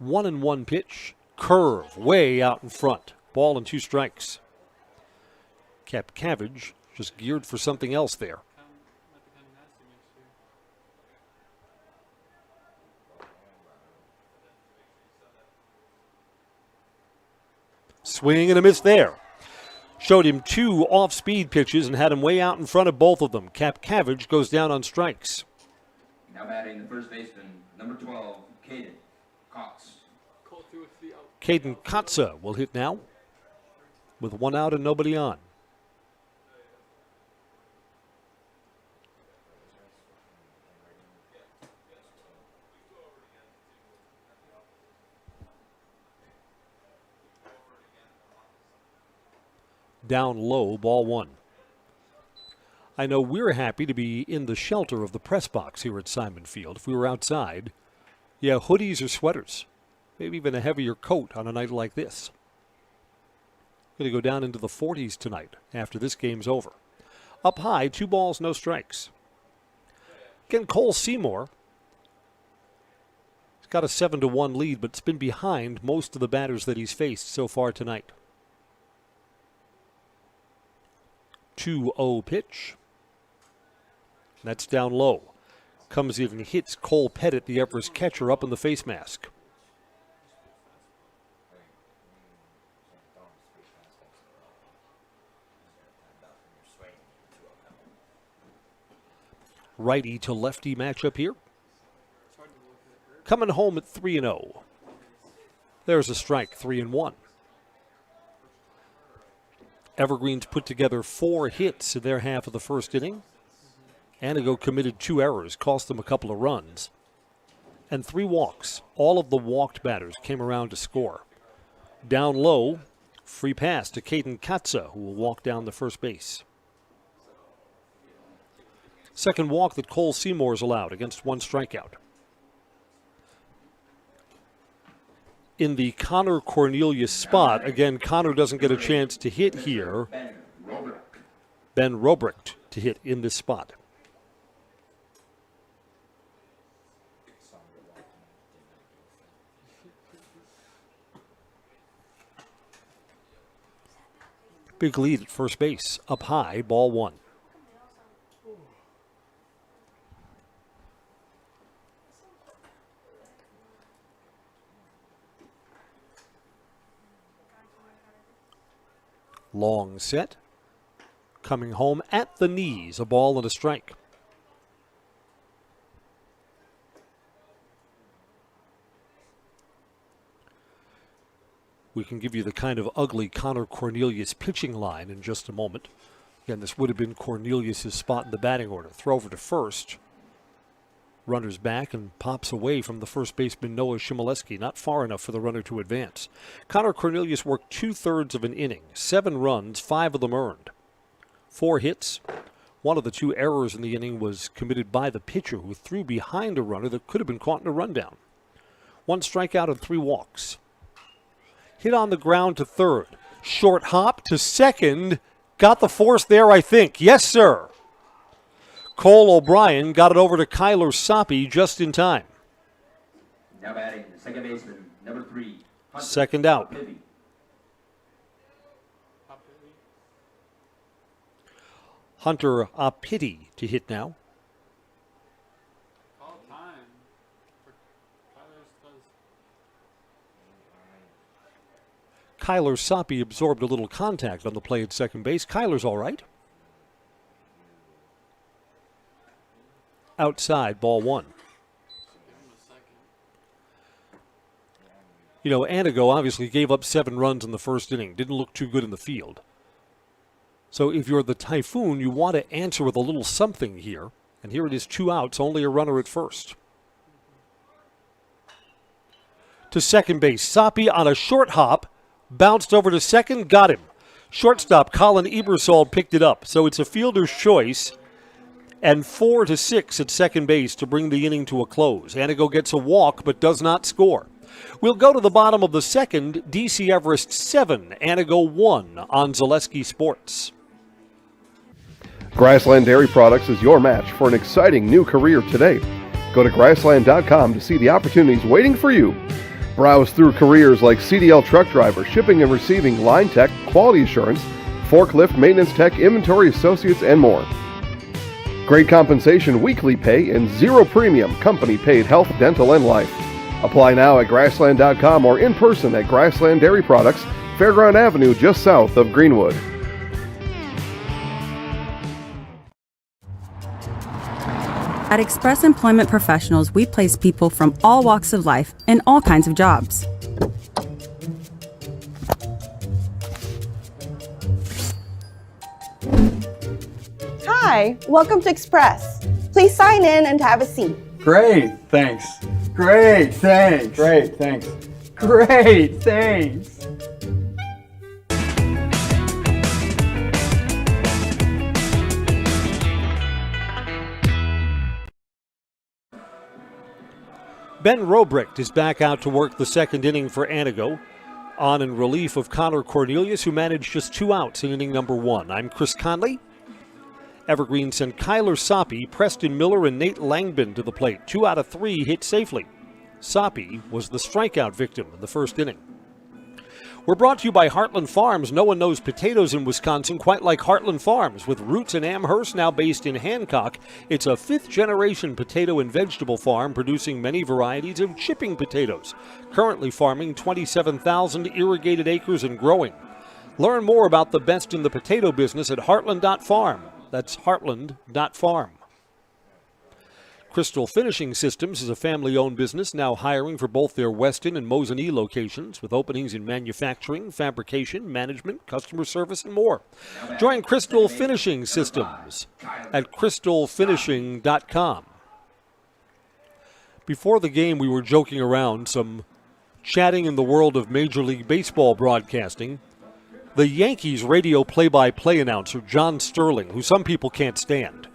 1-1 pitch, curve, way out in front. Ball and 2 strikes. Kapkavage just geared for something else there. Swing and a miss there. Showed him 2 off-speed pitches and had him way out in front of both of them. Kapkavage goes down on strikes. Now batting the first baseman, number 12, Caden Cox. Caden Kotza will hit now with 1 out and nobody on. Down low, ball 1. I know we're happy to be in the shelter of the press box here at Simon Field. If we were outside, yeah, hoodies or sweaters, maybe even a heavier coat on a night like this. Going to go down into the 40s tonight after this game's over. Up high, 2 balls, no strikes. Again, Cole Seymour has got a 7-1 lead, but it's been behind most of the batters that he's faced so far tonight. 2-0 pitch. That's down low. Comes in and hits Cole Pettit, the Everest catcher, up in the face mask. Righty to lefty matchup here. Coming home at 3-0. There's a strike, 3-1. Evergreens put together 4 hits in their half of the first inning. Antigo committed 2 errors, cost them a couple of runs. And 3 walks. All of the walked batters came around to score. Down low, free pass to Caden Kotza, who will walk down the first base. Second walk that Cole Seymour's allowed against 1 strikeout. in the Connor Cornelius spot. Again, Connor doesn't get a chance to hit here. Ben Robricht to hit in this spot. Big lead at first base. Up high, ball one. Long set. Coming home at the knees. A ball and a strike. We can give you the kind of ugly Connor Cornelius pitching line in just a moment. Again, this would have been Cornelius' spot in the batting order. Throw over to first. Runner's back and pops away from the first baseman Noah Shimoleski. Not far enough for the runner to advance. Connor Cornelius worked 2/3 of an inning. 7 runs, 5 of them earned. 4 hits. One of the 2 errors in the inning was committed by the pitcher, who threw behind a runner that could have been caught in a rundown. 1 strikeout and 3 walks. Hit on the ground to third. Short hop to second. Got the force there, I think. Yes, sir. Cole O'Brien got it over to Kyler Soppe just in time. Now batting, the second baseman, number 3. Second out. Hunter Apiti to hit now. Kyler Soppe absorbed a little contact on the play at second base. Kyler's all right. Outside, ball one. You know, Antigo obviously gave up 7 runs in the first inning. Didn't look too good in the field. So if you're the Typhoon, you want to answer with a little something here. And here it is, 2 outs, only a runner at first. To second base, Soppe on a short hop. Bounced over to second, got him. Shortstop Colin Ebersol picked it up. So it's a fielder's choice. And 4-6 at second base to bring the inning to a close. Antigo gets a walk but does not score. We'll go to the bottom of the second. DC Everest 7, Antigo 1 on Zaleski Sports. Grassland Dairy Products is your match for an exciting new career today. Go to grassland.com to see the opportunities waiting for you. Browse through careers like CDL truck driver, shipping and receiving, line tech, quality assurance, forklift, maintenance tech, inventory associates, and more. Great compensation, weekly pay, and 0 premium company-paid health, dental, and life. Apply now at grassland.com or in person at Grassland Dairy Products, Fairground Avenue, just south of Greenwood. At Express Employment Professionals, we place people from all walks of life in all kinds of jobs. Hi, welcome to Express. Please sign in and have a seat. Great, thanks. Great, thanks. Great, thanks. Great, thanks. Ben Robricht is back out to work the second inning for Antigo, on in relief of Connor Cornelius, who managed just 2 outs in inning number 1. I'm Chris Conley. Evergreen sent Kyler Soppe, Preston Miller, and Nate Langbin to the plate. 2 out of 3 hit safely. Soppe was the strikeout victim in the first inning. We're brought to you by Heartland Farms. No one knows potatoes in Wisconsin quite like Heartland Farms. With roots in Amherst, now based in Hancock, it's a 5th-generation potato and vegetable farm producing many varieties of chipping potatoes. Currently farming 27,000 irrigated acres and growing. Learn more about the best in the potato business at heartland.farm. That's heartland.farm. Crystal Finishing Systems is a family-owned business now hiring for both their Weston and Mosinee locations with openings in manufacturing, fabrication, management, customer service, and more. Join Crystal Finishing Systems at crystalfinishing.com. Before the game, we were joking around, some chatting in the world of Major League Baseball broadcasting. The Yankees radio play-by-play announcer, John Sterling, who some people can't stand.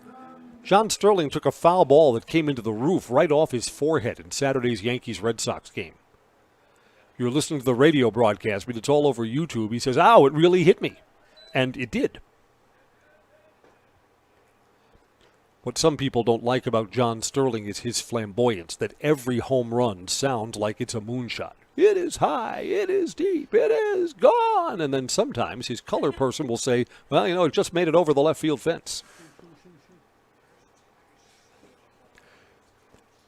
John Sterling took a foul ball that came into the roof right off his forehead in Saturday's Yankees-Red Sox game. You're listening to the radio broadcast, but it's all over YouTube. He says, "Ow, it really hit me." And it did. What some people don't like about John Sterling is his flamboyance, that every home run sounds like it's a moonshot. It is high, it is deep, it is gone. And then sometimes his color person will say, well, it just made it over the left field fence.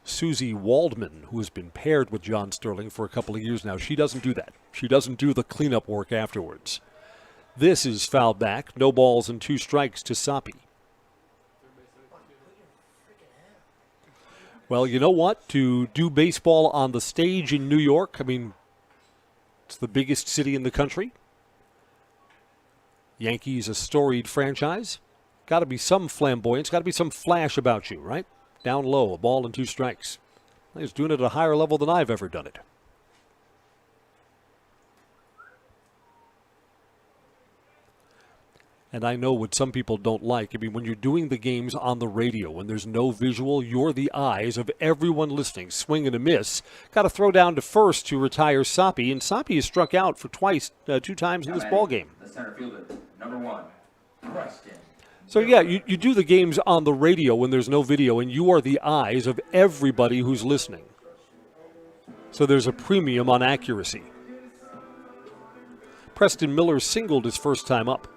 Susie Waldman, who has been paired with John Sterling for a couple of years now, she doesn't do that. She doesn't do the cleanup work afterwards. This is fouled back. No balls and 2 strikes to Soppe. Well, you know what? To do baseball on the stage in New York, it's the biggest city in the country. Yankees, a storied franchise. Got to be some flamboyance, got to be some flash about you, right? Down low, a ball and 2 strikes. He's doing it at a higher level than I've ever done it. And I know what some people don't like. When you're doing the games on the radio, when there's no visual, you're the eyes of everyone listening. Swing and a miss. Got to throw down to first to retire Soppe, and Soppe is struck out for 2 times in this ballgame. The center fielder, number 1, Preston. So, yeah, you do the games on the radio when there's no video, and you are the eyes of everybody who's listening. So there's a premium on accuracy. Preston Miller singled his first time up.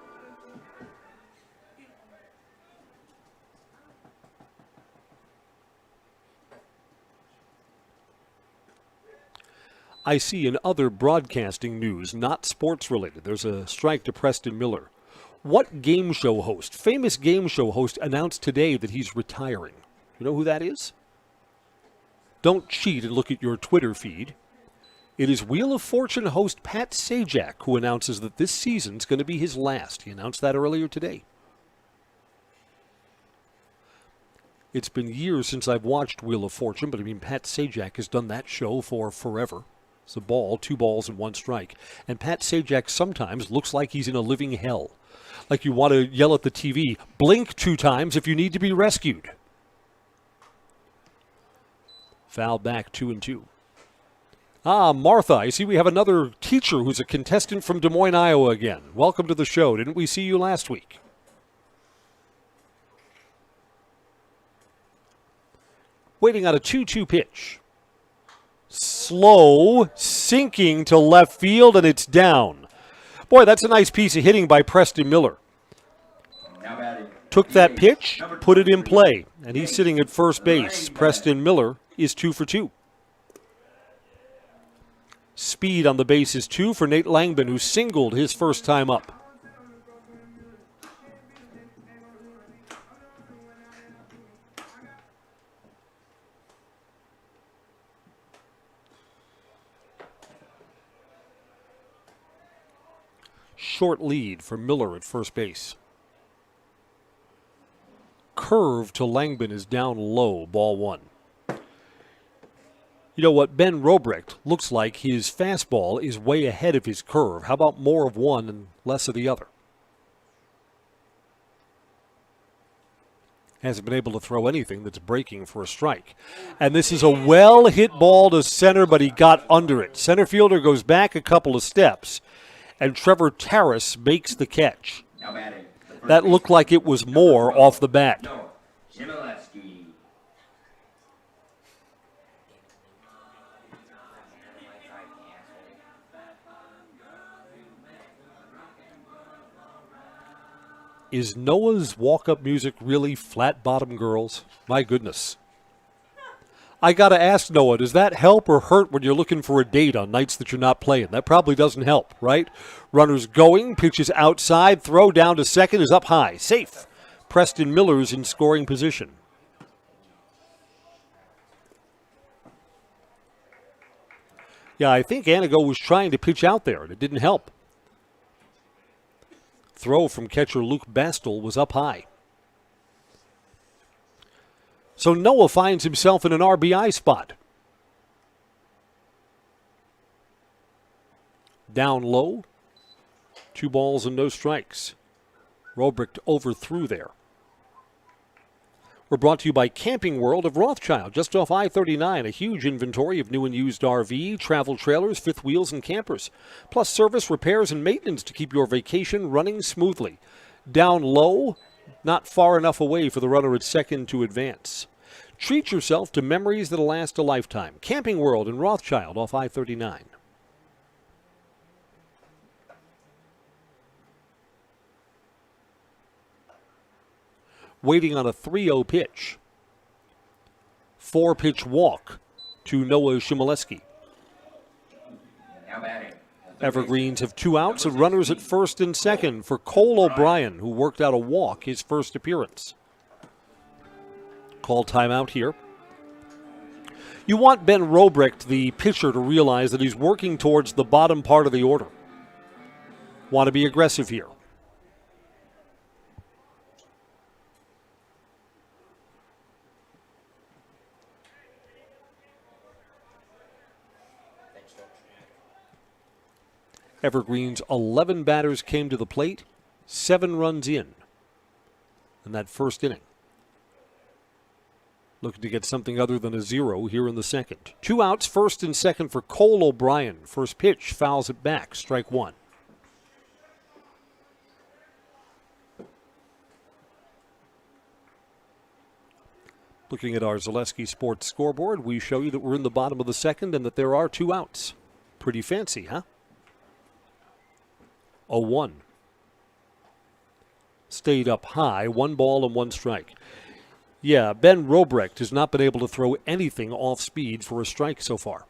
I see in other broadcasting news, not sports related, there's a strike to Preston Miller. What game show host, famous game show host, announced today that he's retiring? You know who that is? Don't cheat and look at your Twitter feed. It is Wheel of Fortune host Pat Sajak who announces that this season's going to be his last. He announced that earlier today. It's been years since I've watched Wheel of Fortune, but Pat Sajak has done that show for forever. It's a ball, 2 balls and 1 strike. And Pat Sajak sometimes looks like he's in a living hell. Like you want to yell at the TV, blink 2 times if you need to be rescued. Foul back, 2-2. Martha, I see we have another teacher who's a contestant from Des Moines, Iowa again. Welcome to the show. Didn't we see you last week? Waiting on a 2-2 pitch. Slow, sinking to left field, and it's down. Boy, that's a nice piece of hitting by Preston Miller. Took that pitch, put it in play, and he's sitting at first base. Preston Miller is 2 for 2. Speed on the base is 2 for Nate Langman, who singled his first time up. Short lead for Miller at first base. Curve to Langman is down low, ball 1. You know what, Ben Robrecht looks like his fastball is way ahead of his curve. How about more of one and less of the other? Hasn't been able to throw anything that's breaking for a strike. And this is a well-hit ball to center, but he got under it. Center fielder goes back a couple of steps, and Trevor Tarras makes the catch. That looked like it was more off the bat. Is Noah's walk-up music really Flat Bottom Girls? My goodness. I got to ask Noah, does that help or hurt when you're looking for a date on nights that you're not playing? That probably doesn't help, right? Runners going, pitches outside, throw down to second is up high. Safe. Preston Miller's in scoring position. Yeah, I think Antigo was trying to pitch out there, and it didn't help. Throw from catcher Luke Bastel was up high. So Noah finds himself in an RBI spot. Down low, 2 balls and no strikes. Robrecht overthrew there. We're brought to you by Camping World of Rothschild, just off I-39. A huge inventory of new and used RV, travel trailers, fifth wheels, and campers. Plus service, repairs, and maintenance to keep your vacation running smoothly. Down low, not far enough away for the runner at second to advance. Treat yourself to memories that'll last a lifetime. Camping World in Rothschild off I-39. Waiting on a 3-0 pitch. 4-pitch walk to Noah Shimoleski. Evergreens have 2 outs and runners at first and second for Cole O'Brien, who worked out a walk his first appearance. Call timeout here. You want Ben Robrecht, the pitcher, to realize that he's working towards the bottom part of the order. Want to be aggressive here. Evergreen's 11 batters came to the plate, 7 runs in that first inning. Looking to get something other than a 0 here in the second. 2 outs, first and second for Cole O'Brien. First pitch, fouls it back, strike 1. Looking at our Zaleski Sports scoreboard, we show you that we're in the bottom of the second and that there are 2 outs. Pretty fancy, huh? 0-1. Stayed up high, 1 ball and 1 strike. Yeah, Ben Robrecht has not been able to throw anything off speed for a strike so far.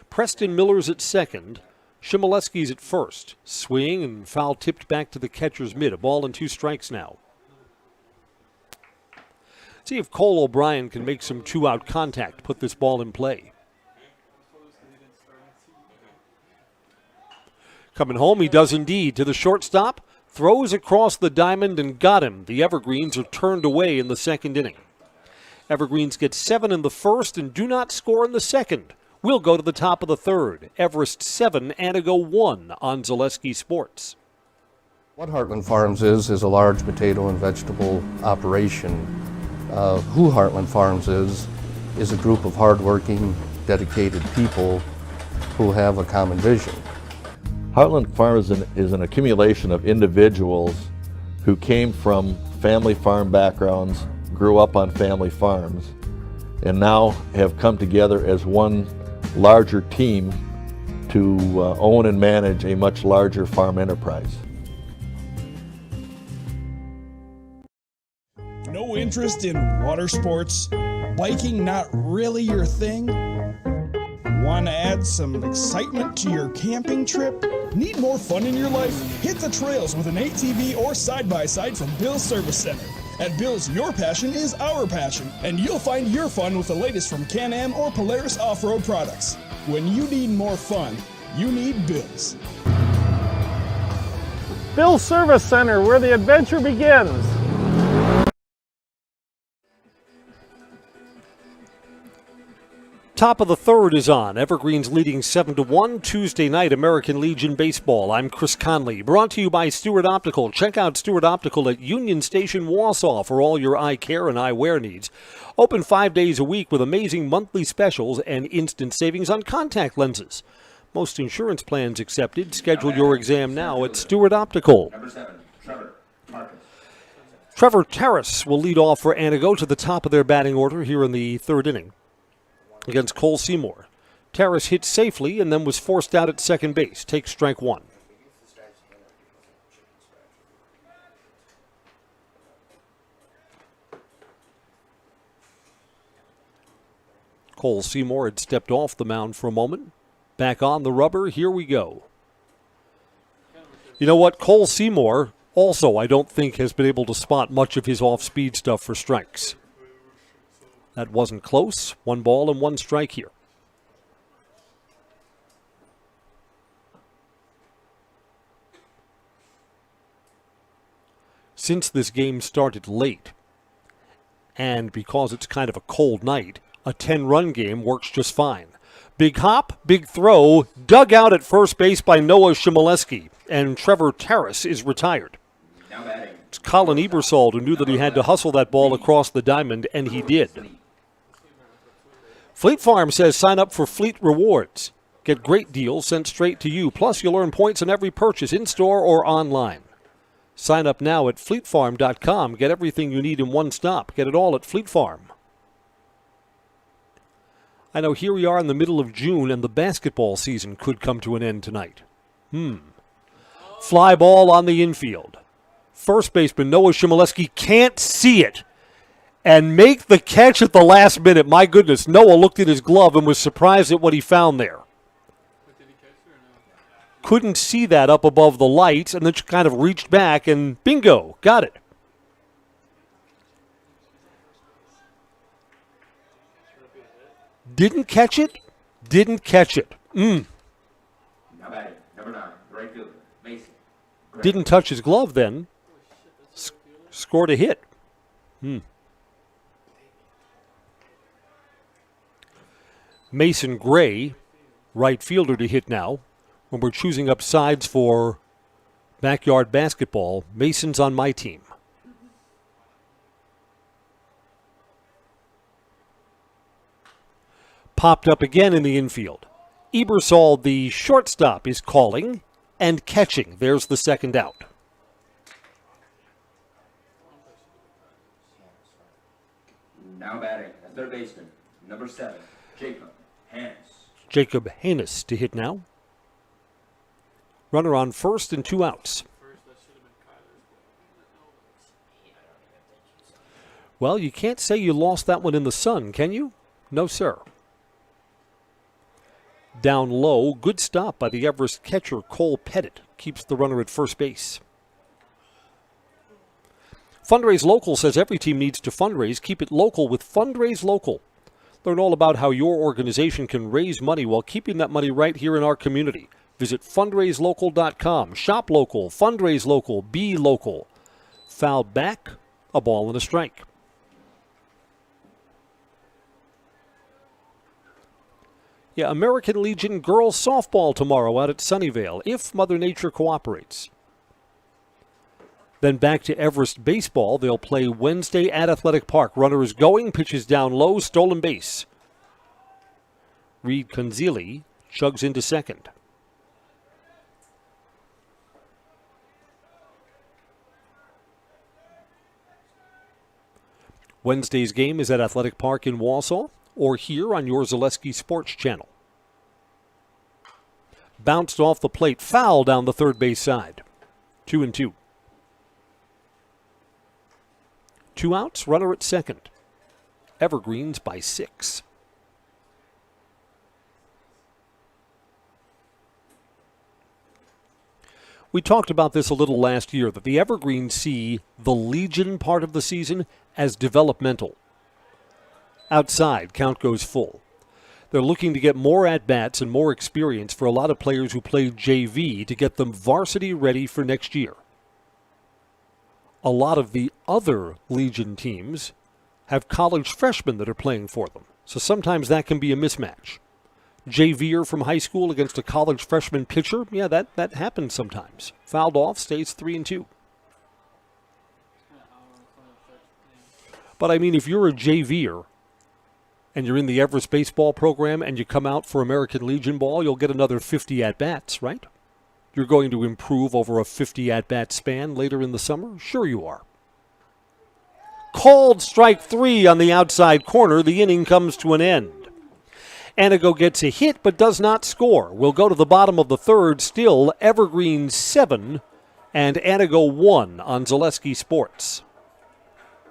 Preston Miller's at second. Shimoleski's at first. Swing and foul tipped back to the catcher's mid. A ball and 2 strikes now. See if Cole O'Brien can make some 2-out contact, put this ball in play. Coming home, he does indeed to the shortstop. Throws across the diamond and got him. The Evergreens are turned away in the second inning. Evergreens get 7 in the first and do not score in the second. We'll go to the top of the third. Everest 7, Antigo 1 on Zaleski Sports. What Heartland Farms is a large potato and vegetable operation. Who Heartland Farms is a group of hardworking, dedicated people who have a common vision. Heartland Farms is an accumulation of individuals who came from family farm backgrounds, grew up on family farms, and now have come together as one larger team to own and manage a much larger farm enterprise. No interest in water sports? Biking not really your thing? Want to add some excitement to your camping trip? Need more fun in your life? Hit the trails with an ATV or side-by-side from Bill's Service Center. At Bill's, your passion is our passion, and you'll find your fun with the latest from Can-Am or Polaris off-road products. When you need more fun, you need Bill's. Bill's Service Center, where the adventure begins. Top of the third is on. Evergreens leading 7-1 Tuesday night American Legion Baseball. I'm Chris Conley. Brought to you by Stewart Optical. Check out Stewart Optical at Union Station, Wausau for all your eye care and eyewear needs. Open 5 days a week with amazing monthly specials and instant savings on contact lenses. Most insurance plans accepted. Schedule your exam now at Stewart Optical. Number 7, Trevor Marcus. Trevor Terrace will lead off for Antigo to the top of their batting order here in the third inning against Cole Seymour. Terrace hit safely and then was forced out at second base. Takes strike 1. Cole Seymour had stepped off the mound for a moment. Back on the rubber. Here we go. You know what? Cole Seymour also, I don't think, has been able to spot much of his off-speed stuff for strikes. That wasn't close. 1 ball and 1 strike here. Since this game started late, and because it's kind of a cold night, a 10-run game works just fine. Big hop, big throw, dug out at first base by Noah Shimoleski, and Trevor Terrace is retired. Now batting, It's Colin Ebersol who knew that he had to hustle that ball across the diamond, and he did. Fleet Farm says sign up for Fleet Rewards. Get great deals sent straight to you. Plus, you'll earn points on every purchase in-store or online. Sign up now at fleetfarm.com. Get everything you need in one stop. Get it all at Fleet Farm. I know here we are in the middle of June, and the basketball season could come to an end tonight. Fly ball on the infield. First baseman Noah Shimoleski can't see it and make the catch at the last minute. My goodness, Noah looked at his glove and was surprised at what he found there. Couldn't see that up above the lights, and then kind of reached back and bingo, got it. Didn't catch it. Didn't catch it. Now batting, number 9, right fielder, Mason. Didn't touch his glove then. Scored a hit. Mason Gray, right fielder, to hit now. When we're choosing up sides for backyard basketball, Mason's on my team. Popped up again in the infield. Ebersol, the shortstop, is calling and catching. There's the second out. Now batting, third baseman, number 7, Jacob Hannes. Jacob Hannes to hit now. Runner on first and 2 outs. Well, you can't say you lost that one in the sun, can you? No, sir. Down low, good stop by the Everest catcher Cole Pettit. Keeps the runner at first base. Fundraise Local says every team needs to fundraise. Keep it local with Fundraise Local. Learn all about how your organization can raise money while keeping that money right here in our community. Visit fundraiselocal.com. Shop local, fundraise local, be local. Foul back, a ball and a strike. Yeah, American Legion girls softball tomorrow out at Sunnyvale, if Mother Nature cooperates. Then back to Everest baseball. They'll play Wednesday at Athletic Park. Runner is going, pitches down low, stolen base. Reed Conzili chugs into second. Wednesday's game is at Athletic Park in Wausau or here on your Zaleski Sports Channel. Bounced off the plate, foul down the third base side. 2-2. 2 outs, runner at second. Evergreens by 6. We talked about this a little last year, that the Evergreens see the Legion part of the season as developmental. Outside, count goes full. They're looking to get more at-bats and more experience for a lot of players who played JV to get them varsity ready for next year. A lot of the other Legion teams have college freshmen that are playing for them, so sometimes that can be a mismatch. JVer from high school against a college freshman pitcher, yeah, that happens sometimes. Fouled off, stays 3-2. But I mean, if you're a JVer and you're in the Everest baseball program and you come out for American Legion ball, you'll get another 50 at-bats, right? You're going to improve over a 50 at-bat span later in the summer? Sure you are. Called strike 3 on the outside corner. The inning comes to an end. Antigo gets a hit but does not score. We'll go to the bottom of the third. Still Evergreen 7 and Antigo 1 on Zaleski Sports.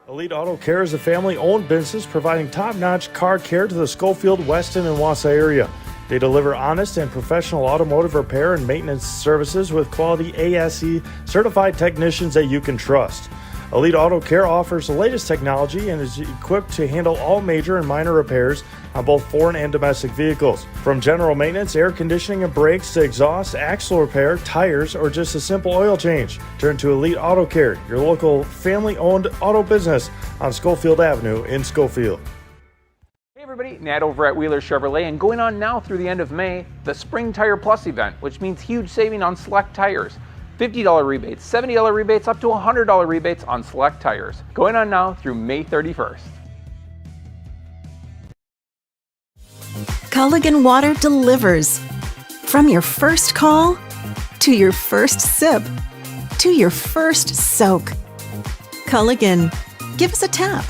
Elite Auto Care is a family-owned business providing top-notch car care to the Schofield, Weston, and Wausau area. They deliver honest and professional automotive repair and maintenance services with quality ASE certified technicians that you can trust. Elite Auto Care offers the latest technology and is equipped to handle all major and minor repairs on both foreign and domestic vehicles. From general maintenance, air conditioning and brakes to exhaust, axle repair, tires, or just a simple oil change. Turn to Elite Auto Care, your local family-owned auto business on Schofield Avenue in Schofield. Hey everybody, Nat over at Wheeler Chevrolet, and going on now through the end of May, the Spring Tire Plus event, which means huge saving on select tires. $50 rebates, $70 rebates, up to $100 rebates on select tires. Going on now through May 31st. Culligan Water delivers. From your first call, to your first sip, to your first soak. Culligan, give us a tap.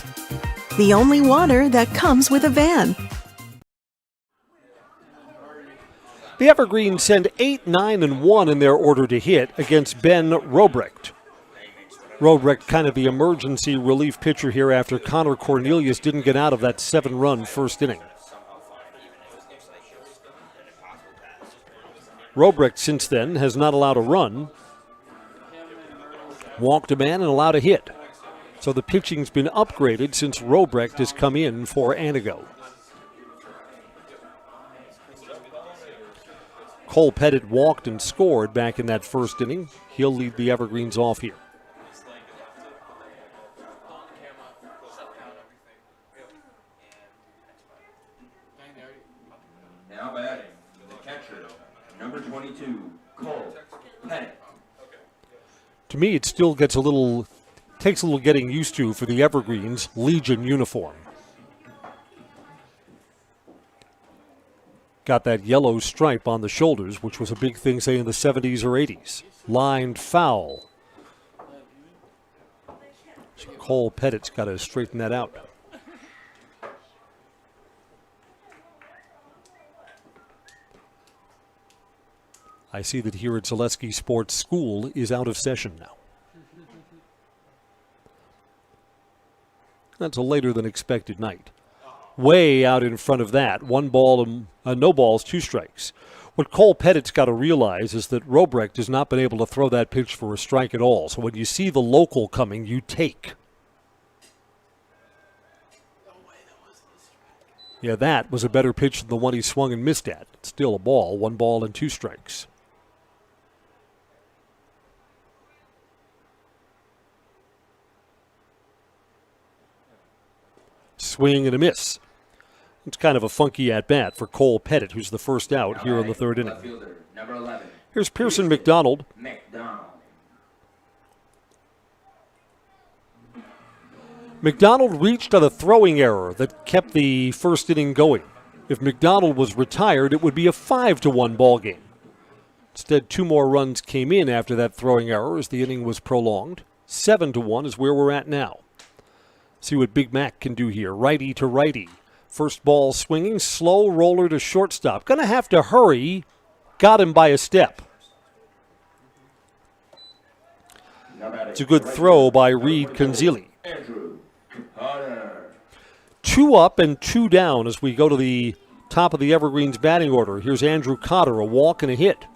The only water that comes with a van. The Evergreens send 8, 9, and 1 in their order to hit against Ben Robrecht. Robrecht kind of the emergency relief pitcher here after Connor Cornelius didn't get out of that 7-run first inning. Robrecht since then has not allowed a run, walked a man, and allowed a hit. So the pitching's been upgraded since Robrecht has come in for Antigo. Cole Pettit walked and scored back in that first inning. He'll lead the Evergreens off here. Now batting, the catcher, number 22, Cole Pettit. To me, it still takes a little getting used to for the Evergreens Legion uniform. Got that yellow stripe on the shoulders, which was a big thing, say, in the 70s or 80s. Lined foul. So Cole Pettit's got to straighten that out. I see that here at Zaleski Sports School is out of session now. That's a later than expected night. Way out in front of that, 1 ball and no balls, 2 strikes. What Cole Pettit's got to realize is that Robrecht has not been able to throw that pitch for a strike at all. So when you see the local coming, you take. Yeah, that was a better pitch than the one he swung and missed at. It's still a ball, 1 ball and 2 strikes. Swing and a miss. It's kind of a funky at-bat for Cole Pettit, who's the first out here in the 3rd inning. Fielder, number 11. Here's Pearson McDonald. McDonald reached on a throwing error that kept the first inning going. If McDonald was retired, it would be a 5-1 ball game. Instead, 2 more runs came in after that throwing error as the inning was prolonged. 7-1 is where we're at now. See what Big Mac can do here. Righty to righty. First ball swinging, slow roller to shortstop. Gonna have to hurry. Got him by a step. It's a good throw by Reed Conzili. 2 up and 2 down as we go to the top of the Evergreens batting order. Here's Andrew Cotter, a walk and a hit.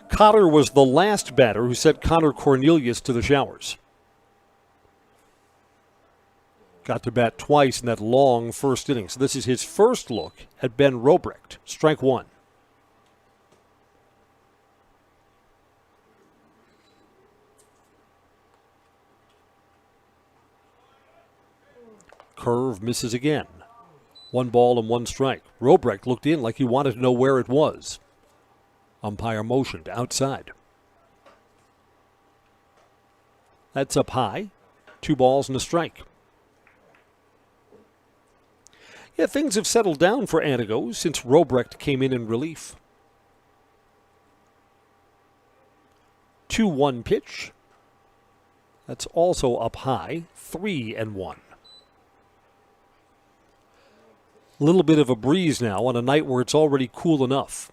Cotter was the last batter who sent Connor Cornelius to the showers. Got to bat twice in that long first inning. So this is his first look at Ben Robrecht. Strike 1. Curve misses again. 1 ball and 1 strike. Robrecht looked in like he wanted to know where it was. Umpire motioned outside. That's up high. 2 balls and a strike. Yeah, things have settled down for Antigo since Robrecht came in relief. 2-1 pitch. That's also up high. 3-1. A little bit of a breeze now on a night where it's already cool enough.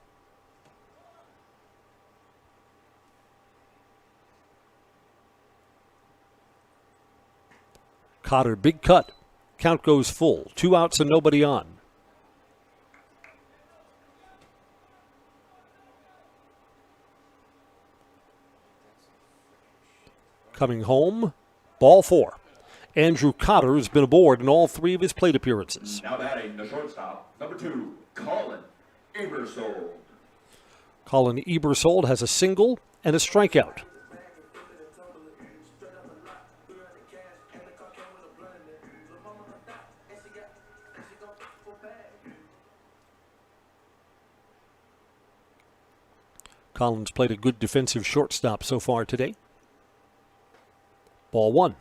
Cotter, big cut. Count goes full. 2 outs and nobody on. Coming home, ball 4. Andrew Cotter has been aboard in all 3 of his plate appearances. Now batting the shortstop, number 2, Colin Ebersold. Colin Ebersold has a single and a strikeout. Collins played a good defensive shortstop so far today. Ball one.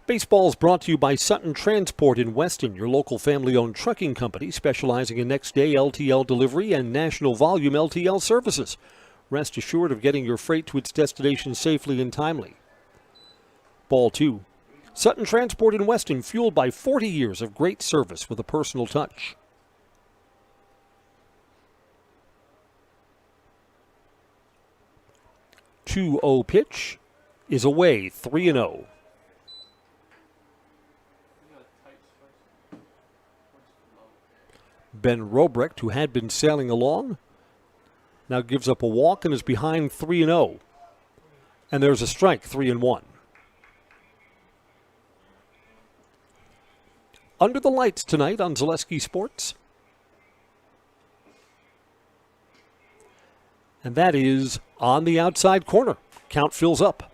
Baseball is brought to you by Sutton Transport in Weston, your local family-owned trucking company specializing in next-day LTL delivery and national volume LTL services. Rest assured of getting your freight to its destination safely and timely. Ball two. Sutton Transport in Weston, fueled by 40 years of great service with a personal touch. 2-0 pitch is away, 3-0. Ben Robrecht, who had been sailing along, now gives up a walk and is behind 3-0. And there's a strike, 3-1. Under the lights tonight on Zaleski Sports. And that is on the outside corner. Count fills up.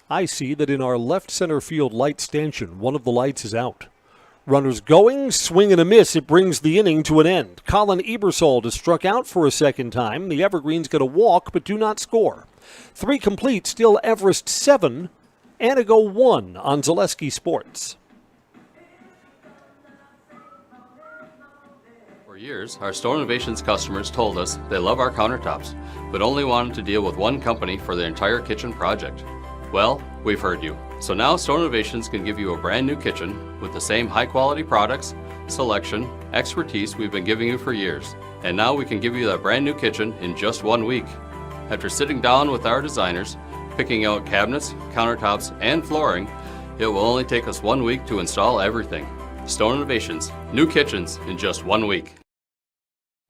I see that in our left center field light stanchion, one of the lights is out. Runners going, swing and a miss. It brings the inning to an end. Colin Ebersol is struck out for a second time. The Evergreens get a walk but do not score. 3 complete, still Everest 7, Antigo 1 on Zaleski Sports. For years, our Store Innovations customers told us they love our countertops, but only wanted to deal with one company for their entire kitchen project. Well, we've heard you. So now Store Innovations can give you a brand new kitchen with the same high quality products, selection, expertise we've been giving you for years. And now we can give you that brand new kitchen in just 1 week. After sitting down with our designers, picking out cabinets, countertops, and flooring, it will only take us 1 week to install everything. Store Innovations, new kitchens in just 1 week.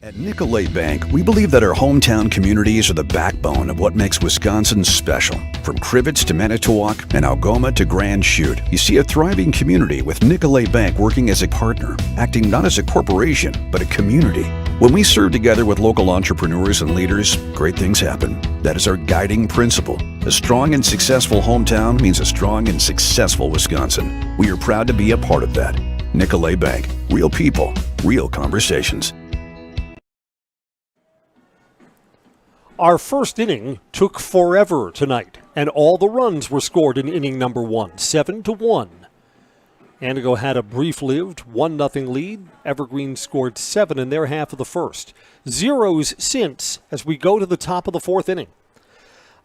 At Nicolay Bank, we believe that our hometown communities are the backbone of what makes Wisconsin special. From Crivets to Manitowoc and Algoma to Grand Chute, you see a thriving community with Nicolay Bank working as a partner, acting not as a corporation, but a community. When we serve together with local entrepreneurs and leaders, great things happen. That is our guiding principle. A strong and successful hometown means a strong and successful Wisconsin. We are proud to be a part of that. Nicolay Bank. Real people, real conversations. Our first inning took forever tonight, and all the runs were scored in inning number 1, 7-1. Antigo had a brief-lived 1-0 lead. Evergreen scored 7 in their half of the first. Zeros since as we go to the top of the 4th inning.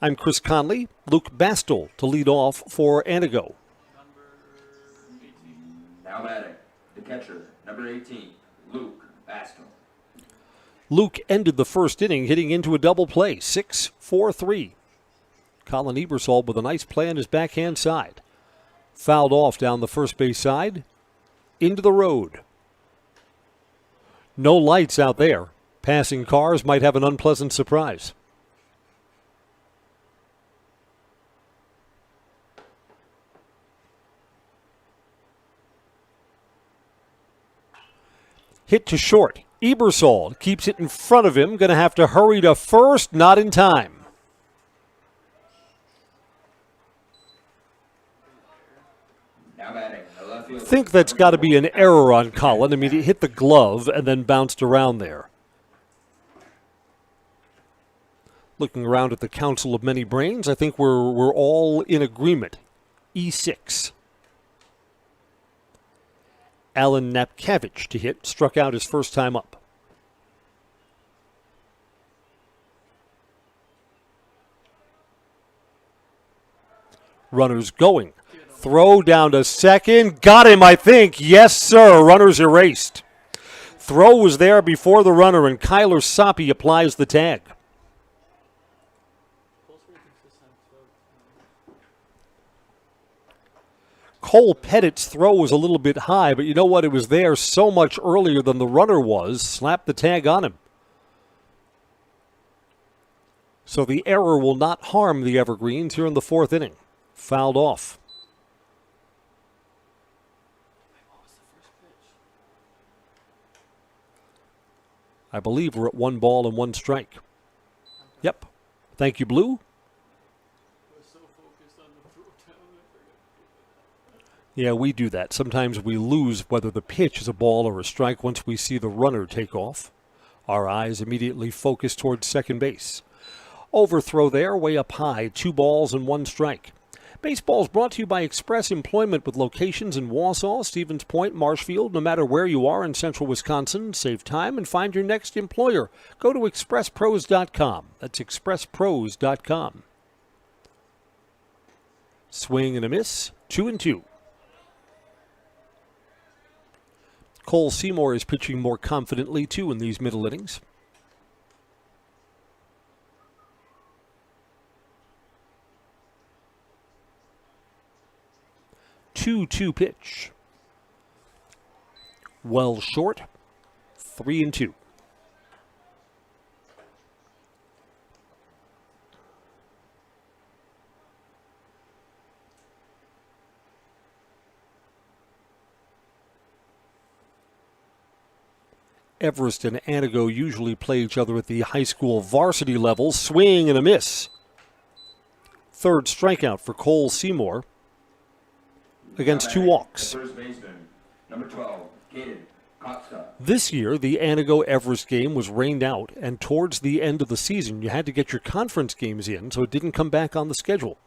I'm Chris Conley, Luke Bastel to lead off for Antigo. Now batting, the catcher, number 18, Luke Bastel. Luke ended the first inning hitting into a double play, 6-4-3. Colin Ebersol with a nice play on his backhand side. Fouled off down the first base side, into the road. No lights out there. Passing cars might have an unpleasant surprise. Hit to short. Ebersol keeps it in front of him. Going to have to hurry to first. Not in time. I think that's got to be an error on Colin. I mean, he hit the glove and then bounced around there. Looking around at the Council of Many Brains, I think we're all in agreement. E6. Alan Napkavich to hit, struck out his first time up. Runners going. Throw down to second. Got him, I think. Yes, sir. Runners erased. Throw was there before the runner, and Kyler Soppy applies the tag. Cole Pettit's throw was a little bit high, but you know what? It was there so much earlier than the runner was. Slapped the tag on him. So the error will not harm the Evergreens here in the 4th inning. Fouled off. I believe we're at 1 ball and 1 strike. Yep. Thank you, Blue. Yeah, we do that. Sometimes we lose whether the pitch is a ball or a strike once we see the runner take off. Our eyes immediately focus towards second base. Overthrow there, way up high, 2 balls and 1 strike. Baseball is brought to you by Express Employment with locations in Wausau, Stevens Point, Marshfield. No matter where you are in central Wisconsin, save time and find your next employer. Go to expresspros.com. That's expresspros.com. Swing and a miss, 2-2. Cole Seymour is pitching more confidently, too, in these middle innings. 2-2 pitch. Well short, 3-2. Everest and Antigo usually play each other at the high school varsity level. Swing and a miss. Third strikeout for Cole Seymour against 2 walks. First baseman, number 12, Caden Kotska. This year, the Antigo-Everest game was rained out, and towards the end of the season, you had to get your conference games in, so it didn't come back on the schedule.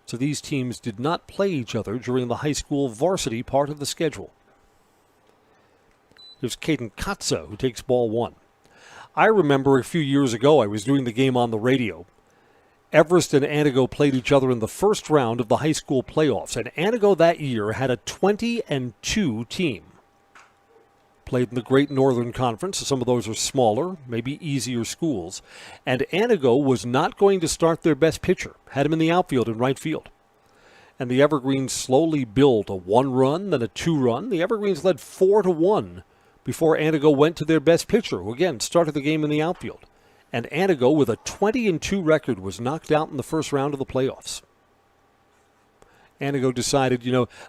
So these teams did not play each other during the high school varsity part of the schedule. There's Caden Kotza, who takes ball 1. I remember a few years ago, I was doing the game on the radio. Everest and Antigo played each other in the first round of the high school playoffs, and Antigo that year had a 20-2 team. Played in the Great Northern Conference. Some of those are smaller, maybe easier schools. And Antigo was not going to start their best pitcher. Had him in the outfield and right field. And the Evergreens slowly built a 1-run, then a 2-run. The Evergreens led 4-1 before Antigo went to their best pitcher, who again started the game in the outfield. And Antigo, with a 20-2 record, was knocked out in the first round of the playoffs. Antigo decided,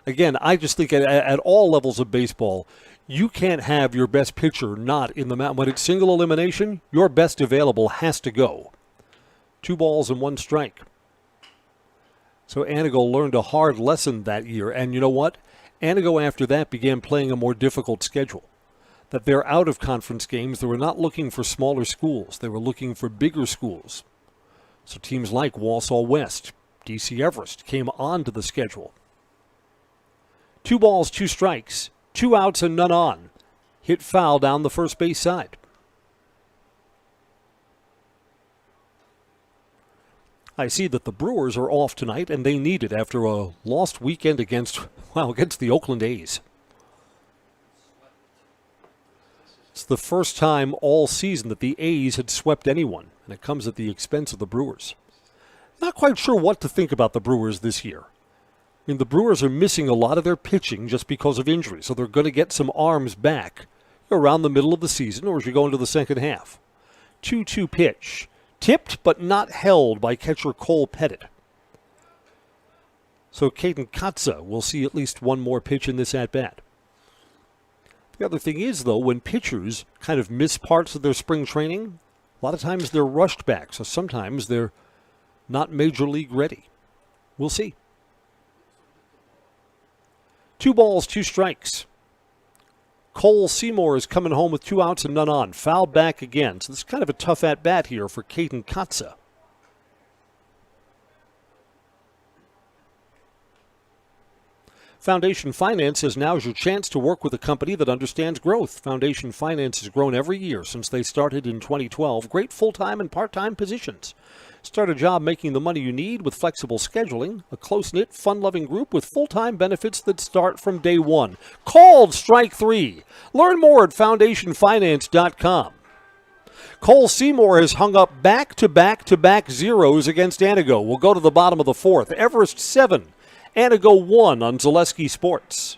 again, I just think at all levels of baseball, you can't have your best pitcher not in the mound. When it's single elimination, your best available has to go. 2 balls and 1 strike. So Antigo learned a hard lesson that year. And you know what? Antigo, after that, began playing a more difficult schedule. That they're out of conference games. They were not looking for smaller schools. They were looking for bigger schools. So teams like Wausau West, DC Everest came onto the schedule. 2 balls, 2 strikes, 2 outs and none on. Hit foul down the first base side. I see that the Brewers are off tonight, and they need it after a lost weekend against the Oakland A's. It's the first time all season that the A's had swept anyone, and it comes at the expense of the Brewers. Not quite sure what to think about the Brewers this year. I mean, the Brewers are missing a lot of their pitching just because of injury, so they're going to get some arms back around the middle of the season or as you go into the second half. 2-2 pitch. Tipped but not held by catcher Cole Pettit. So Caden Kotza will see at least one more pitch in this at-bat. The other thing is, though, when pitchers kind of miss parts of their spring training, a lot of times they're rushed back, so sometimes they're not major league ready. We'll see. 2 balls, 2 strikes. Cole Seymour is coming home with 2 outs and none on. Foul back again. So this is kind of a tough at-bat here for Caden Kotza. Foundation Finance says now's your chance to work with a company that understands growth. Foundation Finance has grown every year since they started in 2012. Great full-time and part-time positions. Start a job making the money you need with flexible scheduling. A close-knit, fun-loving group with full-time benefits that start from day one. Called strike 3. Learn more at foundationfinance.com. Cole Seymour has hung up back-to-back-to-back zeros against Antigo. We'll go to the bottom of the 4th. Everest 7. Antigo 1 on Zaleski Sports.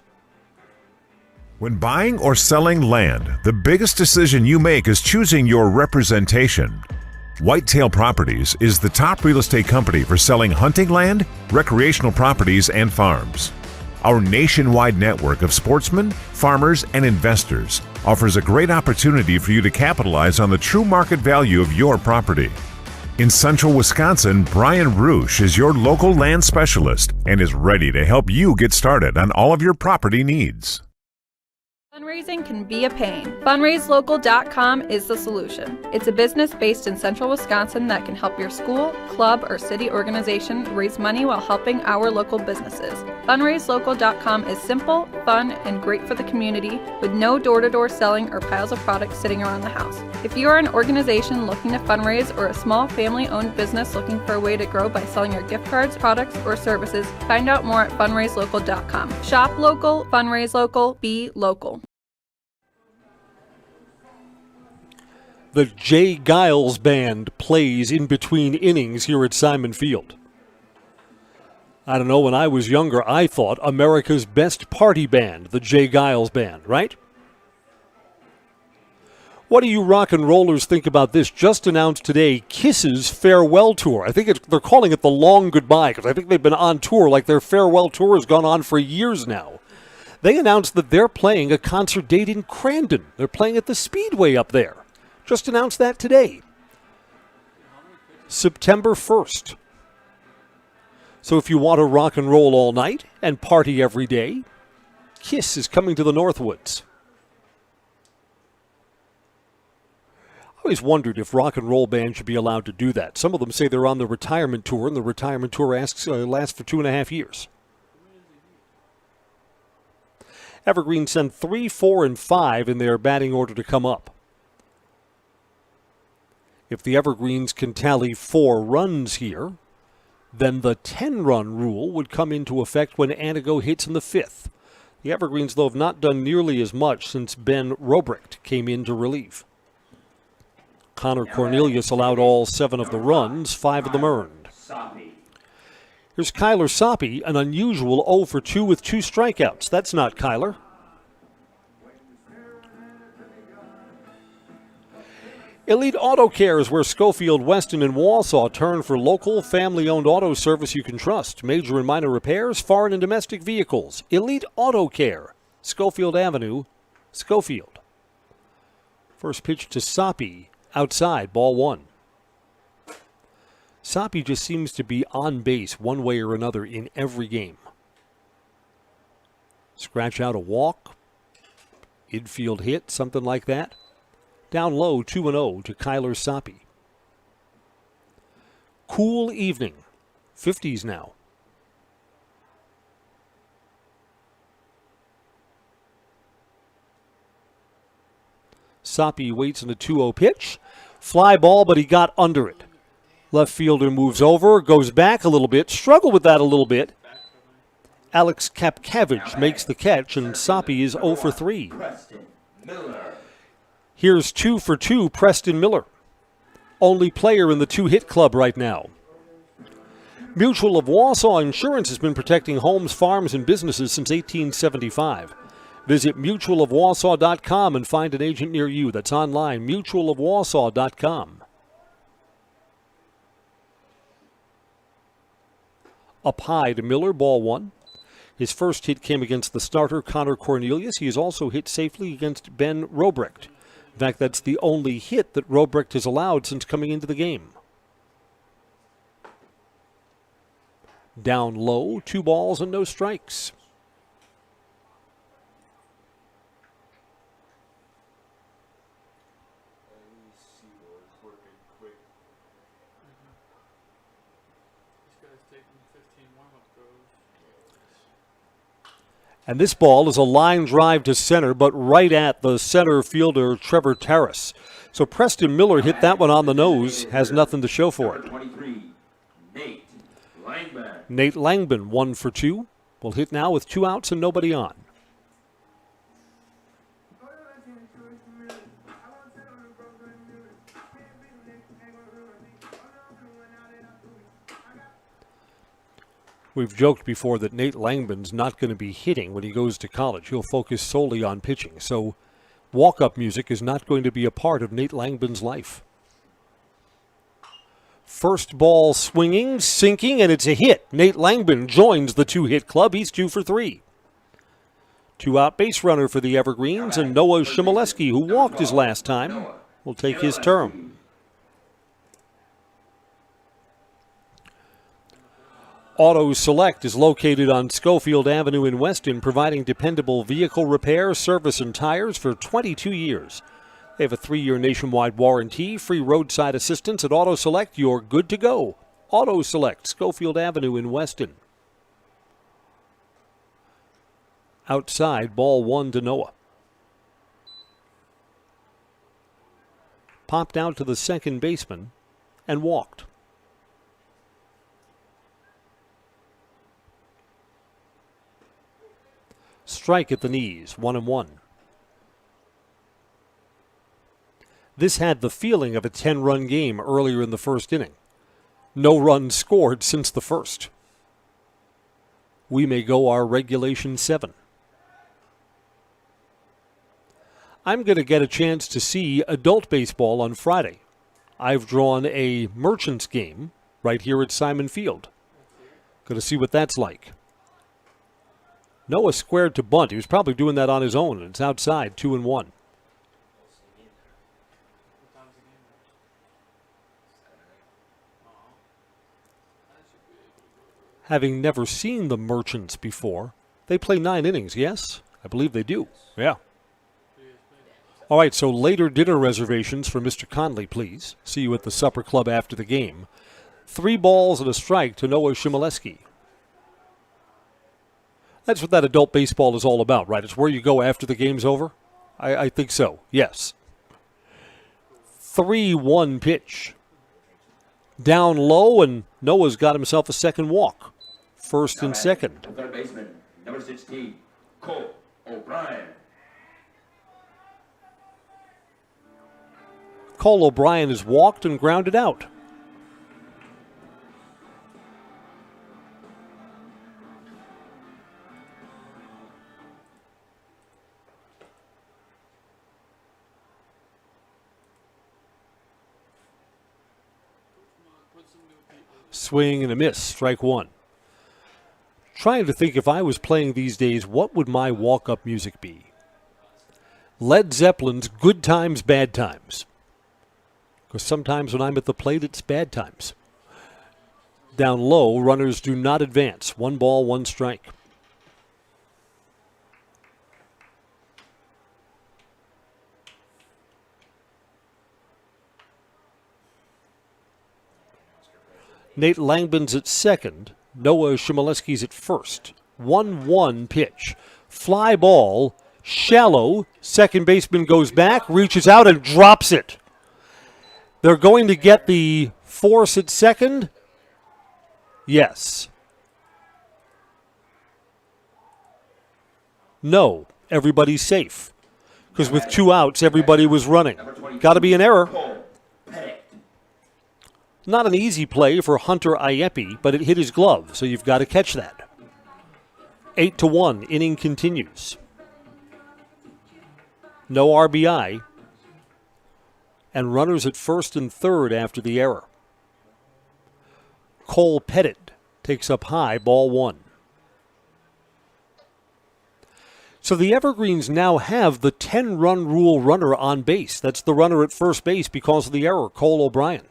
When buying or selling land, the biggest decision you make is choosing your representation. Whitetail Properties is the top real estate company for selling hunting land, recreational properties, and farms. Our nationwide network of sportsmen, farmers, and investors offers a great opportunity for you to capitalize on the true market value of your property. In central Wisconsin, Brian Roosh is your local land specialist and is ready to help you get started on all of your property needs. Fundraising can be a pain. FundraiseLocal.com is the solution. It's a business based in central Wisconsin that can help your school, club, or city organization raise money while helping our local businesses. FundraiseLocal.com is simple, fun, and great for the community with no door-to-door selling or piles of products sitting around the house. If you are an organization looking to fundraise or a small family-owned business looking for a way to grow by selling your gift cards, products, or services, find out more at FundraiseLocal.com. Shop local, fundraise local, be local. The Jay Giles Band plays in between innings here at Simon Field. I don't know, when I was younger, I thought America's best party band, the Jay Giles Band, right? What do you rock and rollers think about this? Just announced today, Kiss's farewell tour. I think they're calling it the long goodbye because I think they've been on tour like their farewell tour has gone on for years now. They announced that they're playing a concert date in Crandon. They're playing at the Speedway up there. Just announced that today. September 1st. So if you want to rock and roll all night and party every day, Kiss is coming to the Northwoods. I always wondered if rock and roll bands should be allowed to do that. Some of them say they're on the retirement tour, and the retirement tour lasts for 2.5 years. Evergreen sent 3, 4, and 5 in their batting order to come up. If the Evergreens can tally 4 runs here, then the 10-run rule would come into effect when Antigo hits in the 5th. The Evergreens, though, have not done nearly as much since Ben Robrecht came in to relieve. Connor Cornelius allowed all 7 of the runs, 5 of them earned. Here's Kyler Soppe, an unusual 0 for 2 with 2 strikeouts. That's not Kyler. Elite Auto Care is where Schofield, Weston, and Wausau turn for local, family-owned auto service you can trust. Major and minor repairs, foreign and domestic vehicles. Elite Auto Care, Schofield Avenue, Schofield. First pitch to Soppe, outside, ball 1. Soppe just seems to be on base one way or another in every game. Scratch out a walk, infield hit, something like that. Down low, 2-0 to Kyler Soppe. Cool evening, 50s now. Soppe waits in a 2-0 pitch. Fly ball, but he got under it. Left fielder moves over, goes back a little bit, struggled with that a little bit. Alex Kapkavich makes the catch, and Soppe is 0 for 3. Here's 2 for 2, Preston Miller. Only player in the 2-hit club right now. Mutual of Wausau Insurance has been protecting homes, farms, and businesses since 1875. Visit mutualofwausau.com and find an agent near you. That's online, mutualofwausau.com. Up high to Miller, ball 1. His first hit came against the starter, Connor Cornelius. He has also hit safely against Ben Robrecht. In fact, that's the only hit that Robrecht has allowed since coming into the game. Down low, 2 balls and no strikes. And this ball is a line drive to center, but right at the center fielder, Trevor Terrace. So Preston Miller hit that one on the nose, has nothing to show for it. Nate Langman, 1 for 2. Will hit now with 2 outs and nobody on. We've joked before that Nate Langman's not going to be hitting when he goes to college. He'll focus solely on pitching. So walk-up music is not going to be a part of Nate Langman's life. First ball swinging, sinking, and it's a hit. Nate Langman joins the 2-hit club. He's 2 for 3. 2-out base runner for the Evergreens, and Noah Shimoleski, who walked his last time, will take his turn. Auto Select is located on Schofield Avenue in Weston, providing dependable vehicle repair, service, and tires for 22 years. They have a 3-year nationwide warranty, free roadside assistance. At Auto Select, you're good to go. Auto Select, Schofield Avenue in Weston. Outside, ball 1 to Noah. Popped out to the second baseman and walked. Strike at the knees, 1-1. This had the feeling of a 10-run game earlier in the first inning. No runs scored since the first. We may go our regulation 7. I'm going to get a chance to see adult baseball on Friday. I've drawn a Merchants game right here at Simon Field. Going to see what that's like. Noah squared to bunt. He was probably doing that on his own, and it's outside, 2-1. Having never seen the Merchants before, they play 9 innings, yes? I believe they do. Yeah. All right, so later dinner reservations for Mr. Conley, please. See you at the Supper Club after the game. 3 balls and a strike to Noah Shimoleski. That's what that adult baseball is all about, right? It's where you go after the game's over? I think so, yes. 3-1 pitch. Down low, and Noah's got himself a second walk. First and second. Third baseman, number 16, Cole O'Brien. Cole O'Brien is walked and grounded out. Swing and a miss, strike 1. Trying to think, if I was playing these days, what would my walk-up music be? Led Zeppelin's Good Times, Bad Times. Because sometimes when I'm at the plate, it's bad times. Down low, runners do not advance. 1 ball, 1 strike. Nate Langbin's at second. Noah Shimoleski's at first. 1-1 pitch. Fly ball, shallow. Second baseman goes back, reaches out, and drops it. They're going to get the force at second? Yes. No, everybody's safe. Because with 2 outs, everybody was running. Got to be an error. Not an easy play for Hunter Iepi, but it hit his glove, so you've got to catch that. 8-1, inning continues. No RBI. And runners at first and third after the error. Cole Pettit takes up high, ball 1. So the Evergreens now have the 10-run rule runner on base. That's the runner at first base because of the error, Cole O'Brien.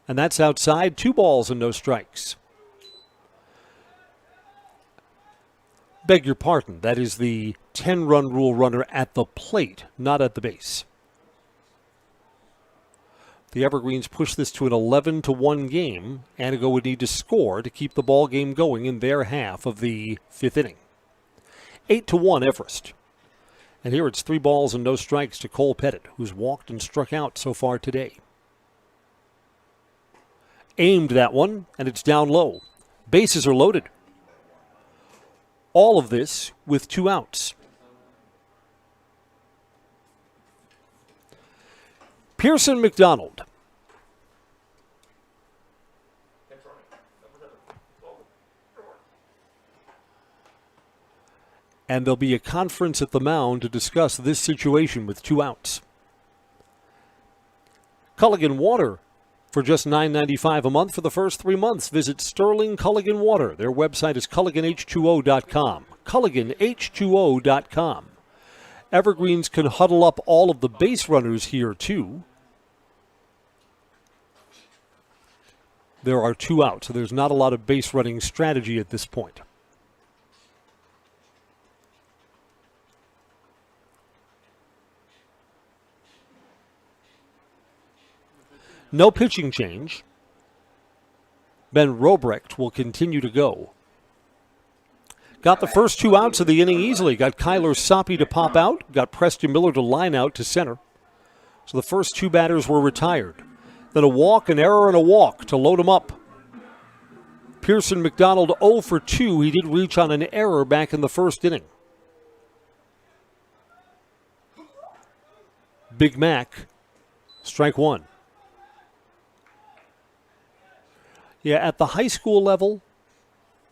And that's outside, 2 balls and no strikes. Beg your pardon, that is the 10-run rule runner at the plate, not at the base. The Evergreens push this to an 11-1 game. Antigo would need to score to keep the ball game going in their half of the 5th inning. 8-1 Everest. And here it's 3 balls and no strikes to Cole Pettit, who's walked and struck out so far today. Aimed that one, and it's down low. Bases are loaded. All of this with 2 outs. Pearson McDonald. And there'll be a conference at the mound to discuss this situation with 2 outs. Culligan Water. For just $9.95 a month for the first 3 months, visit Sterling Culligan Water. Their website is CulliganH2O.com. CulliganH2O.com. Evergreens can huddle up all of the base runners here, too. There are 2 outs, so there's not a lot of base running strategy at this point. No pitching change. Ben Robrecht will continue to go. Got the first 2 outs of the inning easily. Got Kyler Soppe to pop out. Got Preston Miller to line out to center. So the first 2 batters were retired. Then a walk, an error, and a walk to load them up. Pearson McDonald 0 for 2. He did reach on an error back in the first inning. Big Mac, strike 1. Yeah, at the high school level,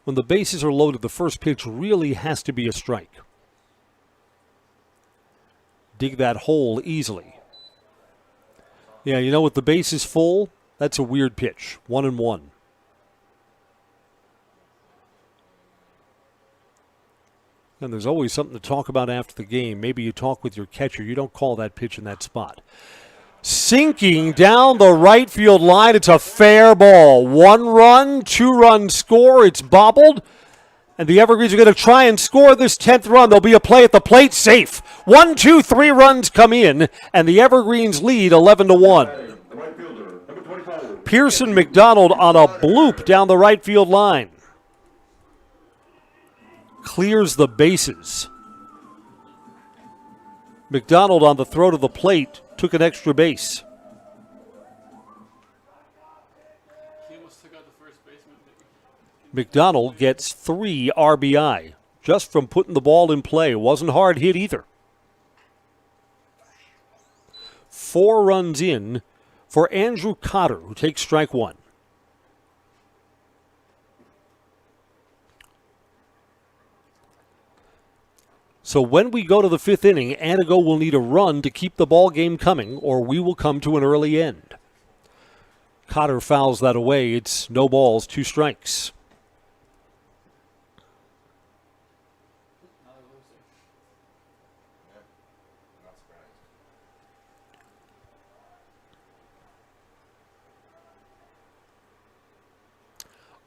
when the bases are loaded, the first pitch really has to be a strike. Dig that hole easily. Yeah, you know, with the bases full, that's a weird pitch. 1-1. And there's always something to talk about after the game. Maybe you talk with your catcher. You don't call that pitch in that spot. Sinking down the right field line. It's a fair ball. 1 run, 2-run score. It's bobbled. And the Evergreens are going to try and score this 10th run. There'll be a play at the plate. Safe. 1, 2, 3 runs come in. And the Evergreens lead 11-1. Pearson McDonald on a bloop down the right field line. Clears the bases. McDonald on the throw to the plate took an extra base. McDonald gets 3 RBI just from putting the ball in play. Wasn't hard hit either. 4 runs in for Andrew Cotter, who takes strike 1. So when we go to the 5th inning, Antigo will need a run to keep the ball game coming, or we will come to an early end. Cotter fouls that away. It's no balls, 2 strikes.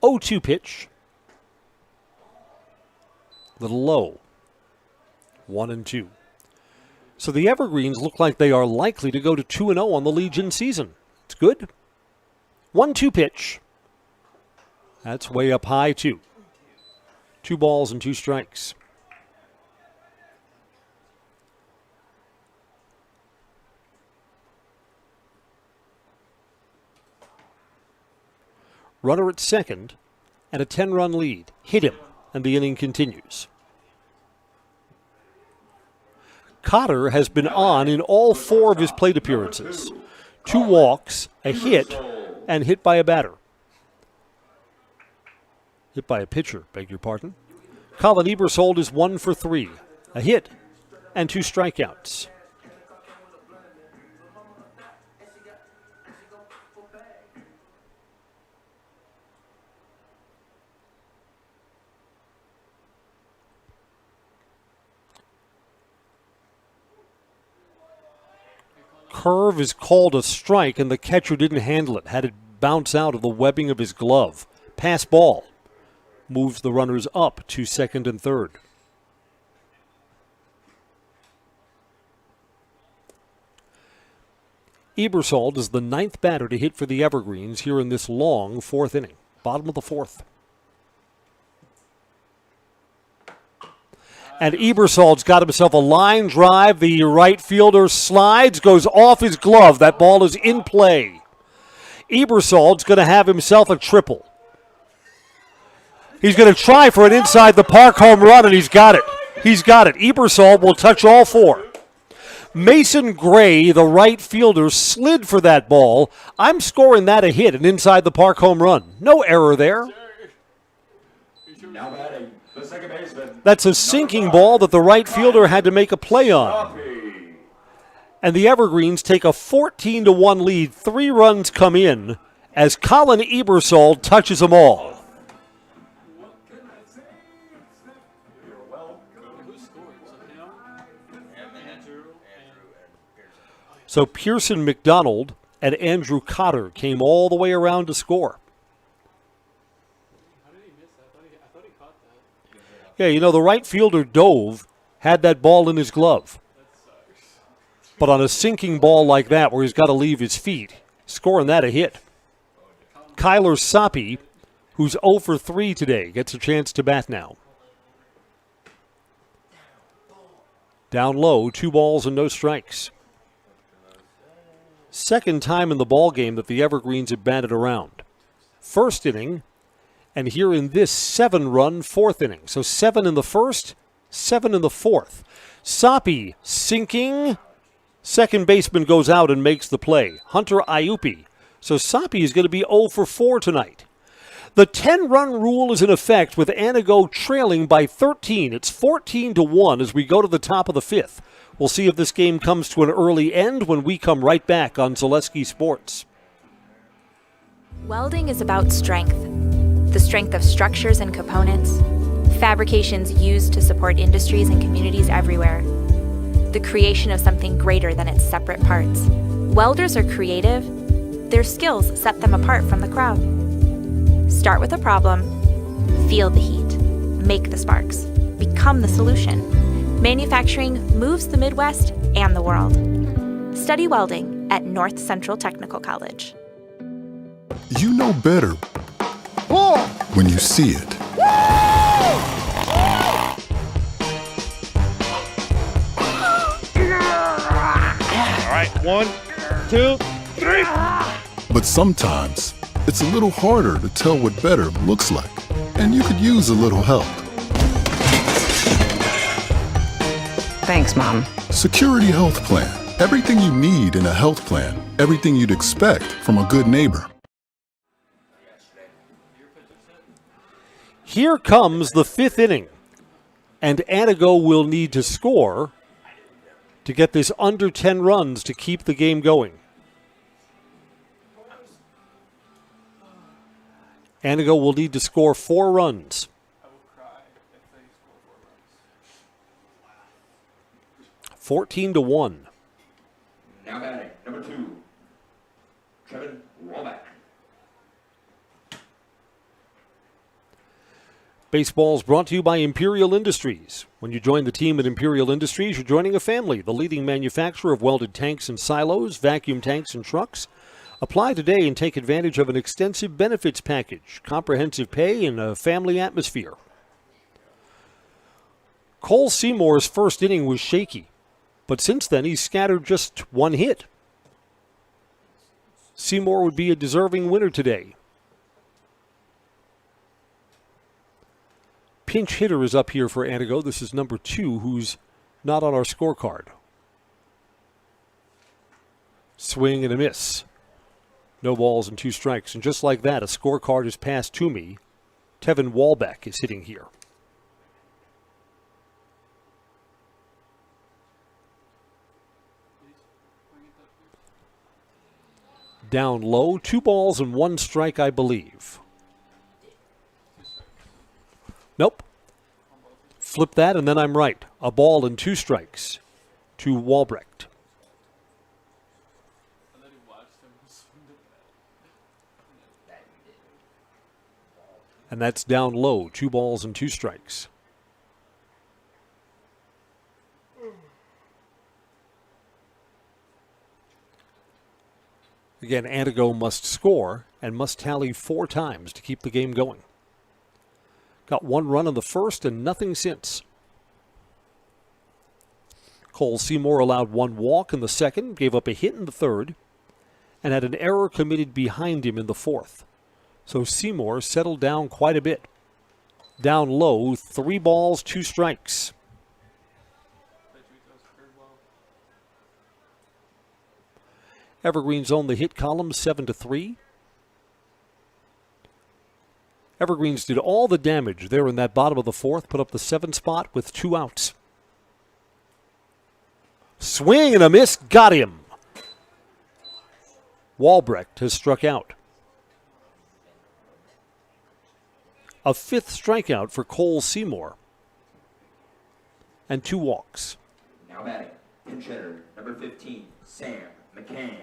Oh, 2 pitch. Little low. 1-2. So the Evergreens look like they are likely to go to 2-0 on the Legion season. It's good. 1-2 pitch. That's way up high, too. 2 balls and 2 strikes. Runner at second and a 10-run lead. Hit him, and the inning continues. Cotter has been on in all 4 of his plate appearances. 2 walks, a hit, and hit by a batter. Hit by a pitcher, beg your pardon. Colin Ebersold is 1 for 3. A hit and 2 strikeouts. Curve is called a strike, and the catcher didn't handle it. Had it bounce out of the webbing of his glove. Pass ball. Moves the runners up to second and third. Ebersold is the 9th batter to hit for the Evergreens here in this long 4th inning. Bottom of the 4th. And Ebersold's got himself a line drive. The right fielder slides, goes off his glove. That ball is in play. Ebersold's going to have himself a triple. He's going to try for an inside the park home run, and he's got it. He's got it. Ebersold will touch all 4. Mason Gray, the right fielder, slid for that ball. I'm scoring that a hit, an inside the park home run. No error there. Now batting, the second baseman. That's a sinking ball that the right fielder had to make a play on. And the Evergreens take a 14-1 lead. 3 runs come in as Colin Ebersold touches them all. So Pearson McDonald and Andrew Cotter came all the way around to score. Yeah, you know, the right fielder dove, had that ball in his glove. But on a sinking ball like that where he's got to leave his feet, scoring that a hit. Kyler Soppe, who's 0 for 3 today, gets a chance to bat now. Down low, 2 balls and no strikes. Second time in the ball game that the Evergreens have batted around. First inning, and here in this 7-run fourth inning. So 7 in the first, 7 in the fourth. Soppe sinking. Second baseman goes out and makes the play. Hunter Iupi. So Soppe is going to be 0 for 4 tonight. The 10-run rule is in effect with Antigo trailing by 13. It's 14-1 as we go to the top of the 5th. We'll see if this game comes to an early end when we come right back on Zaleski Sports. Welding is about strength. The strength of structures and components, fabrications used to support industries and communities everywhere. The creation of something greater than its separate parts. Welders are creative. Their skills set them apart from the crowd. Start with a problem, feel the heat, make the sparks, become the solution. Manufacturing moves the Midwest and the world. Study welding at North Central Technical College. You know better when you see it. All right, 1, 2, 3. But sometimes it's a little harder to tell what better looks like, and you could use a little help. Thanks, Mom. Security Health Plan. Everything you need in a health plan. Everything you'd expect from a good neighbor. Here comes the 5th inning, and Antigo will need to score to get this under 10 runs to keep the game going. Antigo will need to score 4 runs. 14-1. Now batting, number 2, Trevin Wallback. Baseball is brought to you by Imperial Industries. When you join the team at Imperial Industries, you're joining a family, the leading manufacturer of welded tanks and silos, vacuum tanks and trucks. Apply today and take advantage of an extensive benefits package, comprehensive pay, and a family atmosphere. Cole Seymour's first inning was shaky, but since then he's scattered just 1 hit. Seymour would be a deserving winner today. Pinch hitter is up here for Antigo. This is number 2, who's not on our scorecard. Swing and a miss. No balls and 2 strikes. And just like that, a scorecard is passed to me. Tevin Wallback is hitting here. Down low, 2 balls and 1 strike, I believe. Nope. Flip that, and then I'm right. A ball and 2 strikes to Walbrecht. And that's down low, 2 balls and 2 strikes. Again, Antigo must score and must tally 4 times to keep the game going. Got 1 run in the first and nothing since. Cole Seymour allowed 1 walk in the second, gave up a hit in the third, and had an error committed behind him in the fourth. So Seymour settled down quite a bit. Down low, 3 balls, 2 strikes. Evergreens own the hit column 7-3. Evergreens did all the damage there in that bottom of the fourth, put up the 7 spot with 2 outs. Swing and a miss, got him. Walbrecht has struck out. A 5th strikeout for Cole Seymour. And 2 walks. Now batting, pinch hitter, number 15, Sam McCann.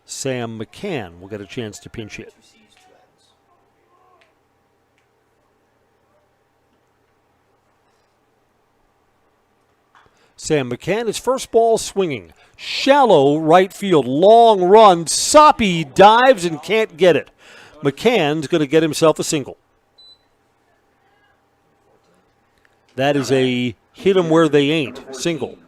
Sam McCann will get a chance to pinch hit. Sam McCann, his first ball swinging. Shallow right field, long run. Soppy dives and can't get it. McCann's going to get himself a single. That is a hit 'em where they ain't single.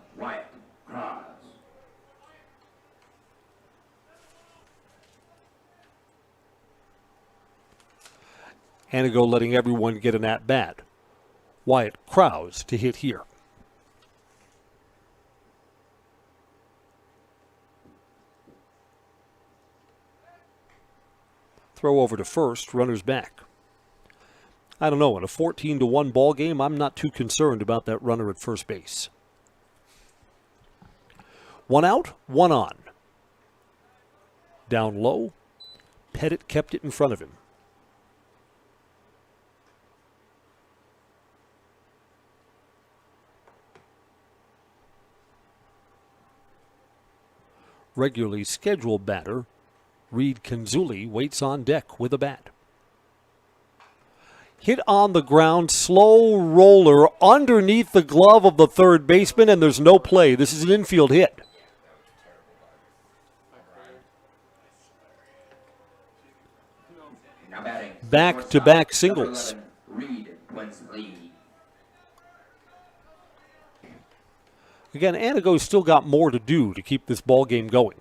Antigo letting everyone get an at-bat. Wyatt Krause to hit here. Throw over to first, runners back. I don't know, in a 14-1 ball game, I'm not too concerned about that runner at first base. 1 out, 1 on. Down low, Pettit kept it in front of him. Regularly scheduled batter, Reed Kanzuli, waits on deck with a bat. Hit on the ground, slow roller underneath the glove of the third baseman, and there's no play. This is an infield hit. Back-to-back singles. Again, Antigo's still got more to do to keep this ball game going.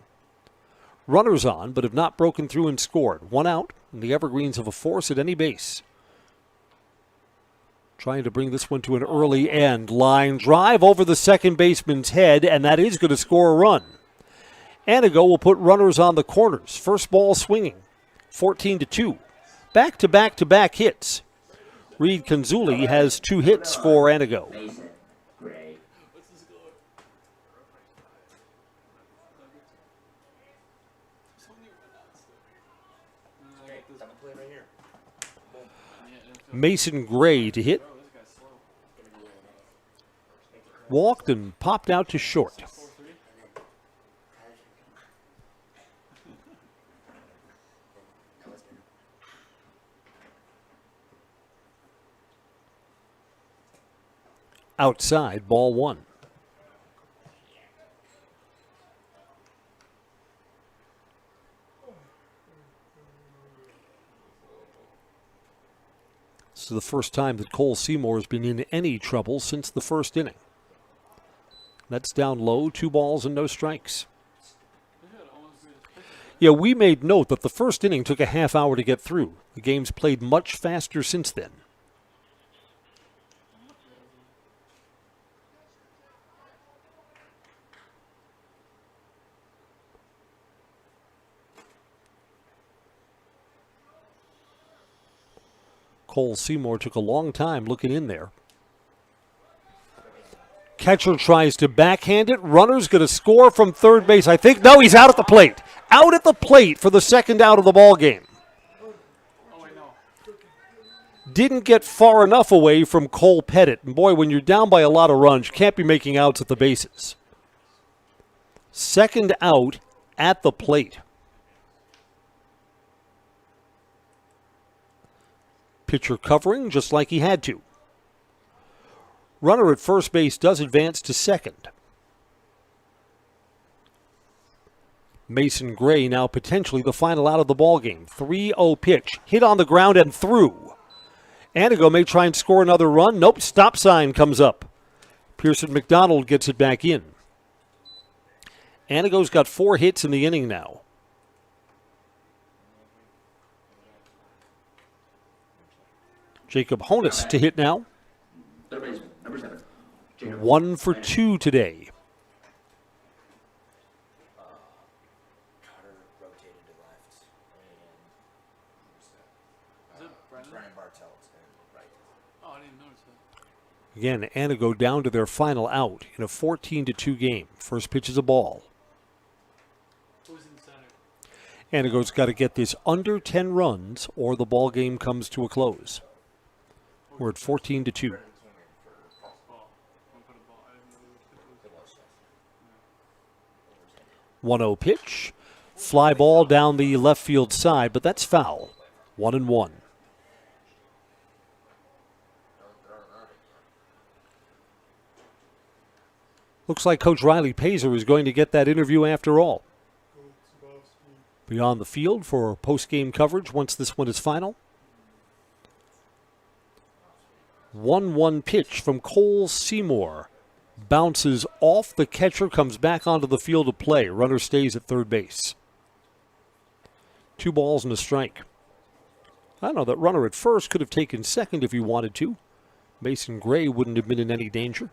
Runners on, but have not broken through and scored. 1 out, and the Evergreens have a force at any base. Trying to bring this one to an early end. Line drive over the second baseman's head, and that is going to score a run. Antigo will put runners on the corners. First ball swinging. 14-2. Back-to-back-to-back hits. Reed Kanzuli has 2 hits for Antigo. Mason Gray to hit. Walked and popped out to short. Outside, ball 1. This is the first time that Cole Seymour has been in any trouble since the first inning. That's down low, 2 balls and no strikes. Yeah, we made note that the first inning took a half hour to get through. The game's played much faster since then. Cole Seymour took a long time looking in there. Catcher tries to backhand it. Runner's going to score from third base. I think, no, he's out at the plate. Out at the plate for the second out of the ball game. Didn't get far enough away from Cole Pettit. And boy, when you're down by a lot of runs, you can't be making outs at the bases. Second out at the plate. Pitcher covering just like he had to. Runner at first base does advance to second. Mason Gray now potentially the final out of the ballgame. 3-0 pitch. Hit on the ground and through. Antigo may try and score another run. Nope, stop sign comes up. Pearson McDonald gets it back in. Antigo's got 4 hits in the inning now. Jacob Honus to hit now. 1 for 2 today. Again, Antigo down to their final out in a 14-2 game. First pitch is a ball. Antigo's got to get this under 10 runs or the ball game comes to a close. We're at 14-2. 1-0 pitch. Fly ball down the left field side, but that's foul. 1-1. Looks like Coach Riley Pazer is going to get that interview after all. Be on the field for post-game coverage once this one is final. 1-1 pitch from Cole Seymour. Bounces off the catcher, comes back onto the field of play. Runner stays at third base. 2 balls and a strike. I don't know, that runner at first could have taken second if he wanted to. Mason Gray wouldn't have been in any danger.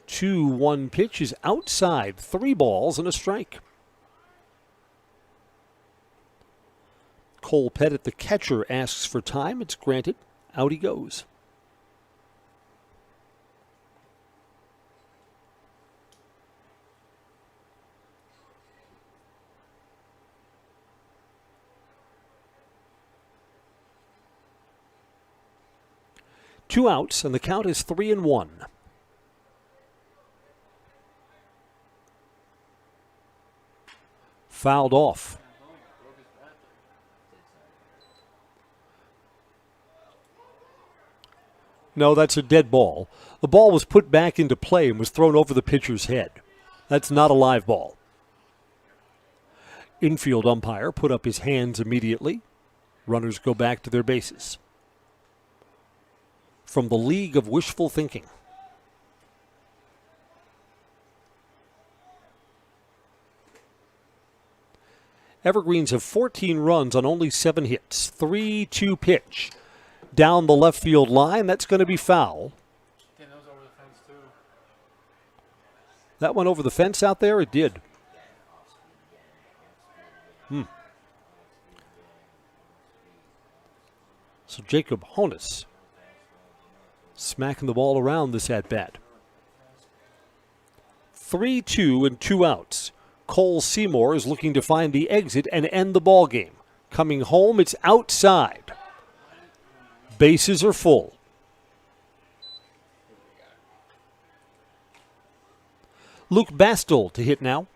Two 1 pitch is outside. 3 balls and a strike. Cole Pettit, the catcher, asks for time. It's granted. Out he goes. Two outs, and the count is 3-1. Fouled off. No, that's a dead ball. The ball was put back into play and was thrown over the pitcher's head. That's not a live ball. Infield umpire put up his hands immediately. Runners go back to their bases. From the League of Wishful Thinking. Evergreens have 14 runs on only 7 hits. 3-2 pitch. Down the left field line. That's going to be foul. That went over the fence out there? It did. So Jacob Honus smacking the ball around this at-bat. 3-2 and 2 outs. Cole Seymour is looking to find the exit and end the ball game. Coming home, it's outside. Bases are full. Luke Bastel to hit now.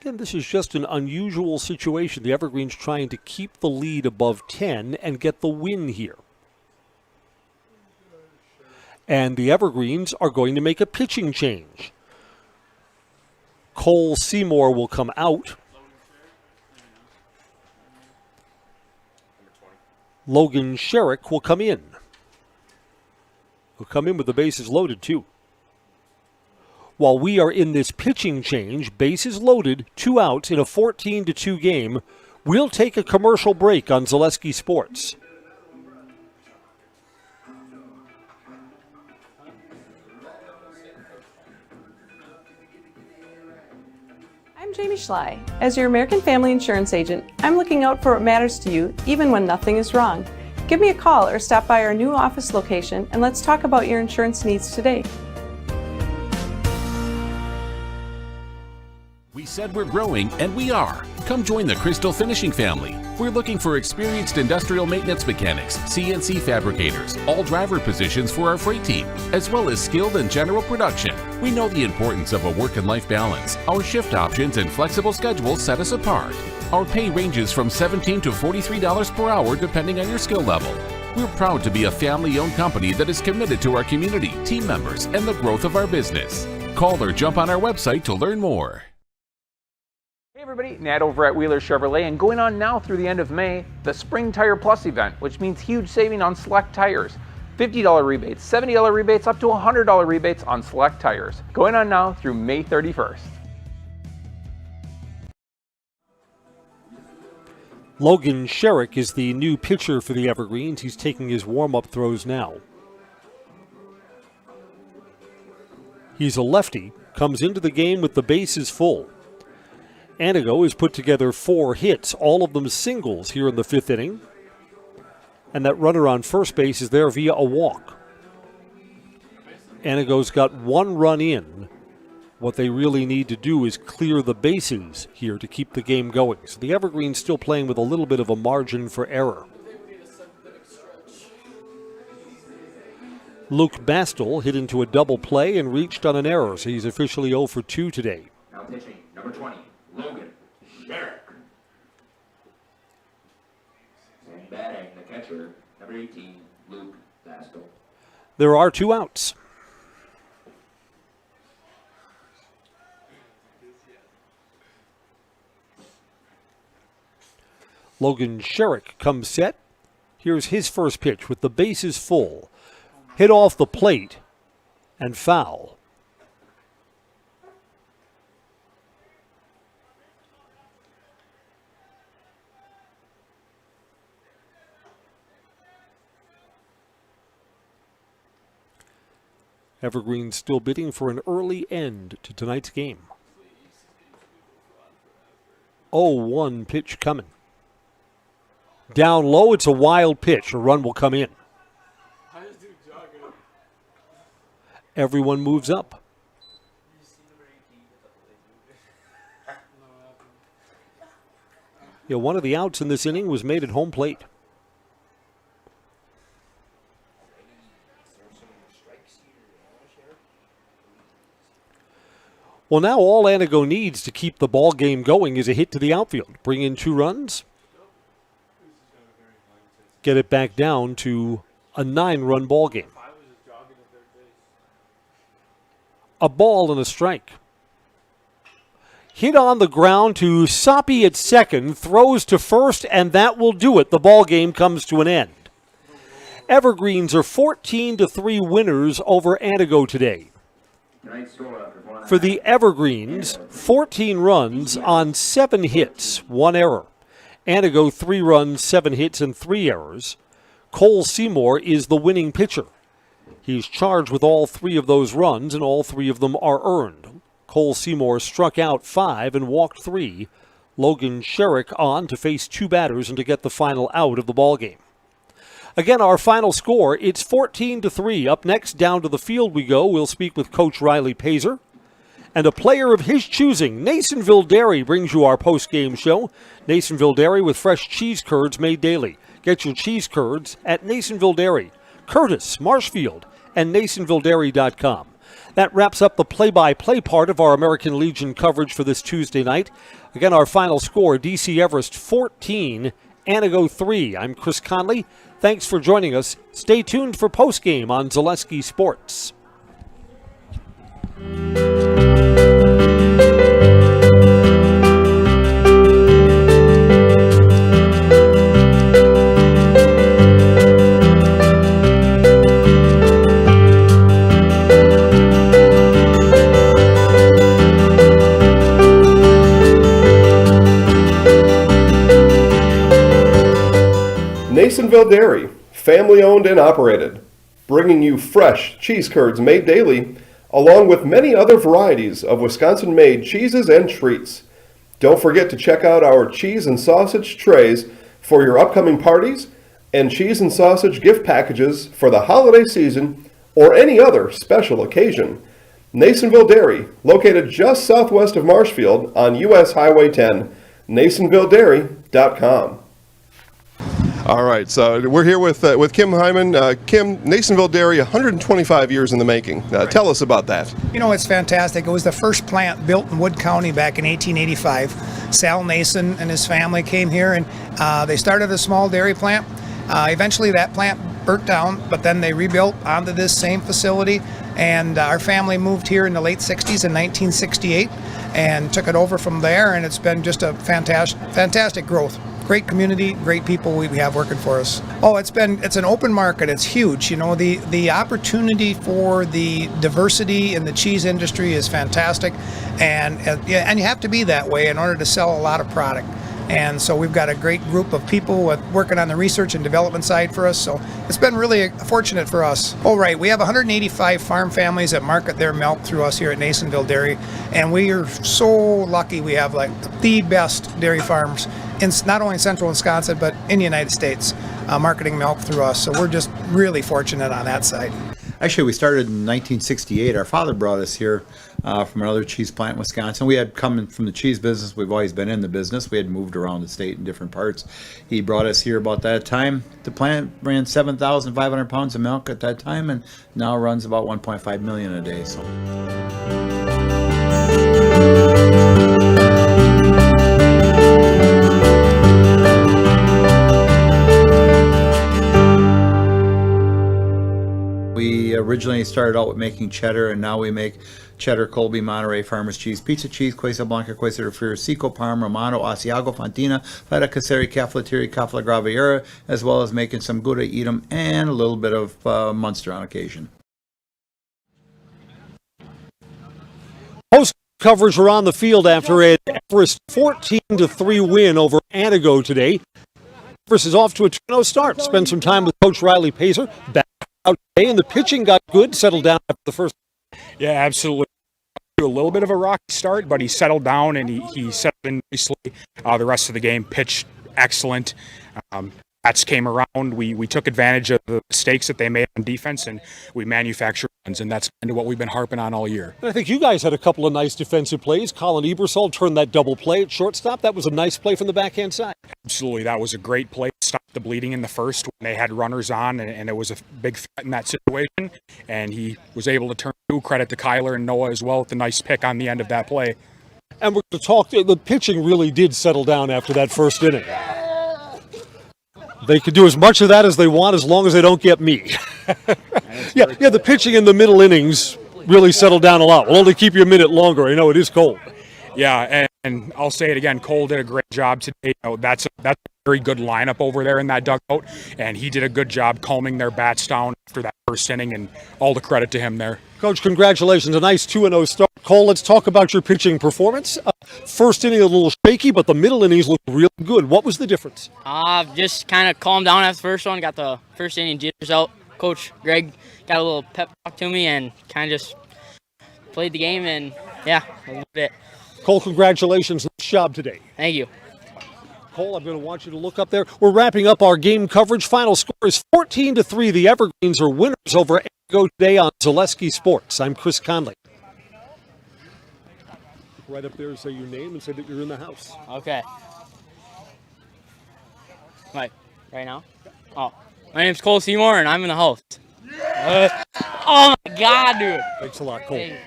Again, this is just an unusual situation. The Evergreens trying to keep the lead above 10 and get the win here. And the Evergreens are going to make a pitching change. Cole Seymour will come out. Logan Sherrick will come in. He'll come in with the bases loaded, too. While we are in this pitching change, bases loaded, 2 outs in a 14-2 game, we'll take a commercial break on Zaleski Sports. I'm Jamie Schley. As your American Family Insurance agent, I'm looking out for what matters to you, even when nothing is wrong. Give me a call or stop by our new office location and let's talk about your insurance needs today. We said we're growing, and we are. Come join the Crystal Finishing family. We're looking for experienced industrial maintenance mechanics, CNC fabricators, all driver positions for our freight team, as well as skilled and general production. We know the importance of a work and life balance. Our shift options and flexible schedules set us apart. Our pay ranges from $17 to $43 per hour depending on your skill level. We're proud to be a family-owned company that is committed to our community, team members, and the growth of our business. Call or jump on our website to learn more. Hey everybody, Nat over at Wheeler Chevrolet, and going on now through the end of May, the Spring Tire Plus event, which means huge saving on select tires. $50 rebates, $70 rebates, up to $100 rebates on select tires. Going on now through May 31st. Logan Sherrick is the new pitcher for the Evergreens. He's taking his warm-up throws now. He's a lefty, comes into the game with the bases full. Antigo has put together 4 hits, all of them singles here in the 5th inning. And that runner on first base is there via a walk. Antigo's got 1 run in. What they really need to do is clear the bases here to keep the game going. So the Evergreens still playing with a little bit of a margin for error. Luke Bastel hit into a double play and reached on an error, so he's officially 0 for 2 today. Now pitching, number 20, Logan Sherrick. And batting, the catcher, number 18, Luke Bastel. There are 2 outs. Logan Sherrick comes set. Here's his first pitch with the bases full. Hit off the plate and foul. Evergreen still bidding for an early end to tonight's game. 0-1 pitch coming. Down low, it's a wild pitch. A run will come in. Everyone moves up. Yeah, one of the outs in this inning was made at home plate. Well, now all Antigo needs to keep the ball game going is a hit to the outfield. Bring in 2 runs. Get it back down to a 9-run ball game. A ball and a strike. Hit on the ground to Soppy at second, throws to first, and that will do it. The ball game comes to an end. Evergreens are 14-3 winners over Antigo today. For the Evergreens, 14 runs on 7 hits, 1 error. Antigo 3 runs, 7 hits, and 3 errors. Cole Seymour is the winning pitcher. He's charged with all 3 of those runs, and all 3 of them are earned. Cole Seymour struck out 5 and walked 3. Logan Sherrick on to face 2 batters and to get the final out of the ballgame. Again, our final score, it's 14-3. Up next, down to the field we go. We'll speak with Coach Riley Pazer. And a player of his choosing, Nasonville Dairy, brings you our post-game show. Nasonville Dairy with fresh cheese curds made daily. Get your cheese curds at Nasonville Dairy, Curtis, Marshfield, and NasonvilleDairy.com. That wraps up the play-by-play part of our American Legion coverage for this Tuesday night. Again, our final score, DC Everest 14, Antigo 3. I'm Chris Conley. Thanks for joining us. Stay tuned for postgame on Zaleski Sports. Nasonville Dairy, family owned and operated, bringing you fresh cheese curds made daily, along with many other varieties of Wisconsin-made cheeses and treats. Don't forget to check out our cheese and sausage trays for your upcoming parties and cheese and sausage gift packages for the holiday season or any other special occasion. Nasonville Dairy, located just southwest of Marshfield on US Highway 10, NasonvilleDairy.com. All right, so we're here with Kim Hyman. Kim, Nasonville Dairy, 125 years in the making. Tell us about that. You know, it's fantastic. It was the first plant built in Wood County back in 1885. Sal Nason and his family came here, and they started a small dairy plant. Eventually that plant burnt down, but then they rebuilt onto this same facility, and our family moved here in the late 60s in 1968 and took it over from there, and it's been just a fantastic growth. Great community, great people we have working for us. Oh, it's an open market. It's huge. You know, the opportunity for the diversity in the cheese industry is fantastic, and you have to be that way in order to sell a lot of product. And so we've got a great group of people working on the research and development side for us. So it's been really fortunate for us. Oh, right. We have 185 farm families that market their milk through us here at Nasonville Dairy. And we are so lucky we have like the best dairy farms in not only central Wisconsin, but in the United States, marketing milk through us. So we're just really fortunate on that side. Actually, we started in 1968. Our father brought us here from another cheese plant in Wisconsin. We had come from the cheese business. We've always been in the business. We had moved around the state in different parts. He brought us here about that time. The plant ran 7,500 pounds of milk at that time, and now runs about 1.5 million a day. So. We originally started out with making cheddar, and now we make cheddar, Colby, Monterey, Farmers cheese, pizza cheese, Quesa Blanca, Quesa de Friar, Seco, Parma, Romano, Asiago, Fontina, Feta Caseri, Caflateri, Cafla Graviera, as well as making some Gouda Edam and a little bit of Munster on occasion. Post coverage are on the field after an Everest 14-3 win over Antigo today. Everest is off to a 2-0 start. Spend some time with Coach Riley Pacer. Back out today, and the pitching got good, settled down after the first. Yeah, absolutely. A little bit of a rocky start, but he settled down and he settled in nicely. The rest of the game pitched excellent. Bats came around. We took advantage of the mistakes that they made on defense, and we manufactured runs, and that's kind of what we've been harping on all year. And I think you guys had a couple of nice defensive plays. Colin Ebersol turned that double play at shortstop. That was a nice play from the backhand side. Absolutely. That was a great play. Stopped the bleeding in the first when they had runners on, and it was a big threat in that situation, and he was able to turn two. Credit to Kyler and Noah as well with the nice pick on the end of that play. And we're going to talk, the pitching really did settle down after that first inning. They could do as much of that as they want as long as they don't get me. yeah, the pitching in the middle innings really settled down a lot. We'll only keep you a minute longer. I know it is cold. Yeah, and I'll say it again, Cole did a great job today. You know, that's a very good lineup over there in that dugout, and he did a good job calming their bats down after that first inning, and all the credit to him there. Coach, congratulations. A nice 2-0 start. Cole, let's talk about your pitching performance. First inning a little shaky, but the middle innings looked really good. What was the difference? Just kind of calmed down after the first one, got the first inning jitters out. Coach Greg got a little pep talk to me and kind of just played the game, and yeah, a little bit. Cole, congratulations. Nice job today. Thank you. Cole, I'm going to want you to look up there. We're wrapping up our game coverage. Final score is 14-3. The Evergreens are winners over Antigo today on Zaleski Sports. I'm Chris Conley. Right up there, say your name and say that you're in the house. Okay. Right now? Oh, my name's Cole Seymour, and I'm in the house. Oh my God, dude. Thanks a lot, Cole. Hey.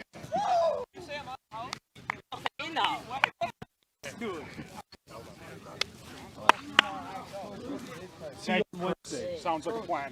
Wednesday. Sounds like a plan.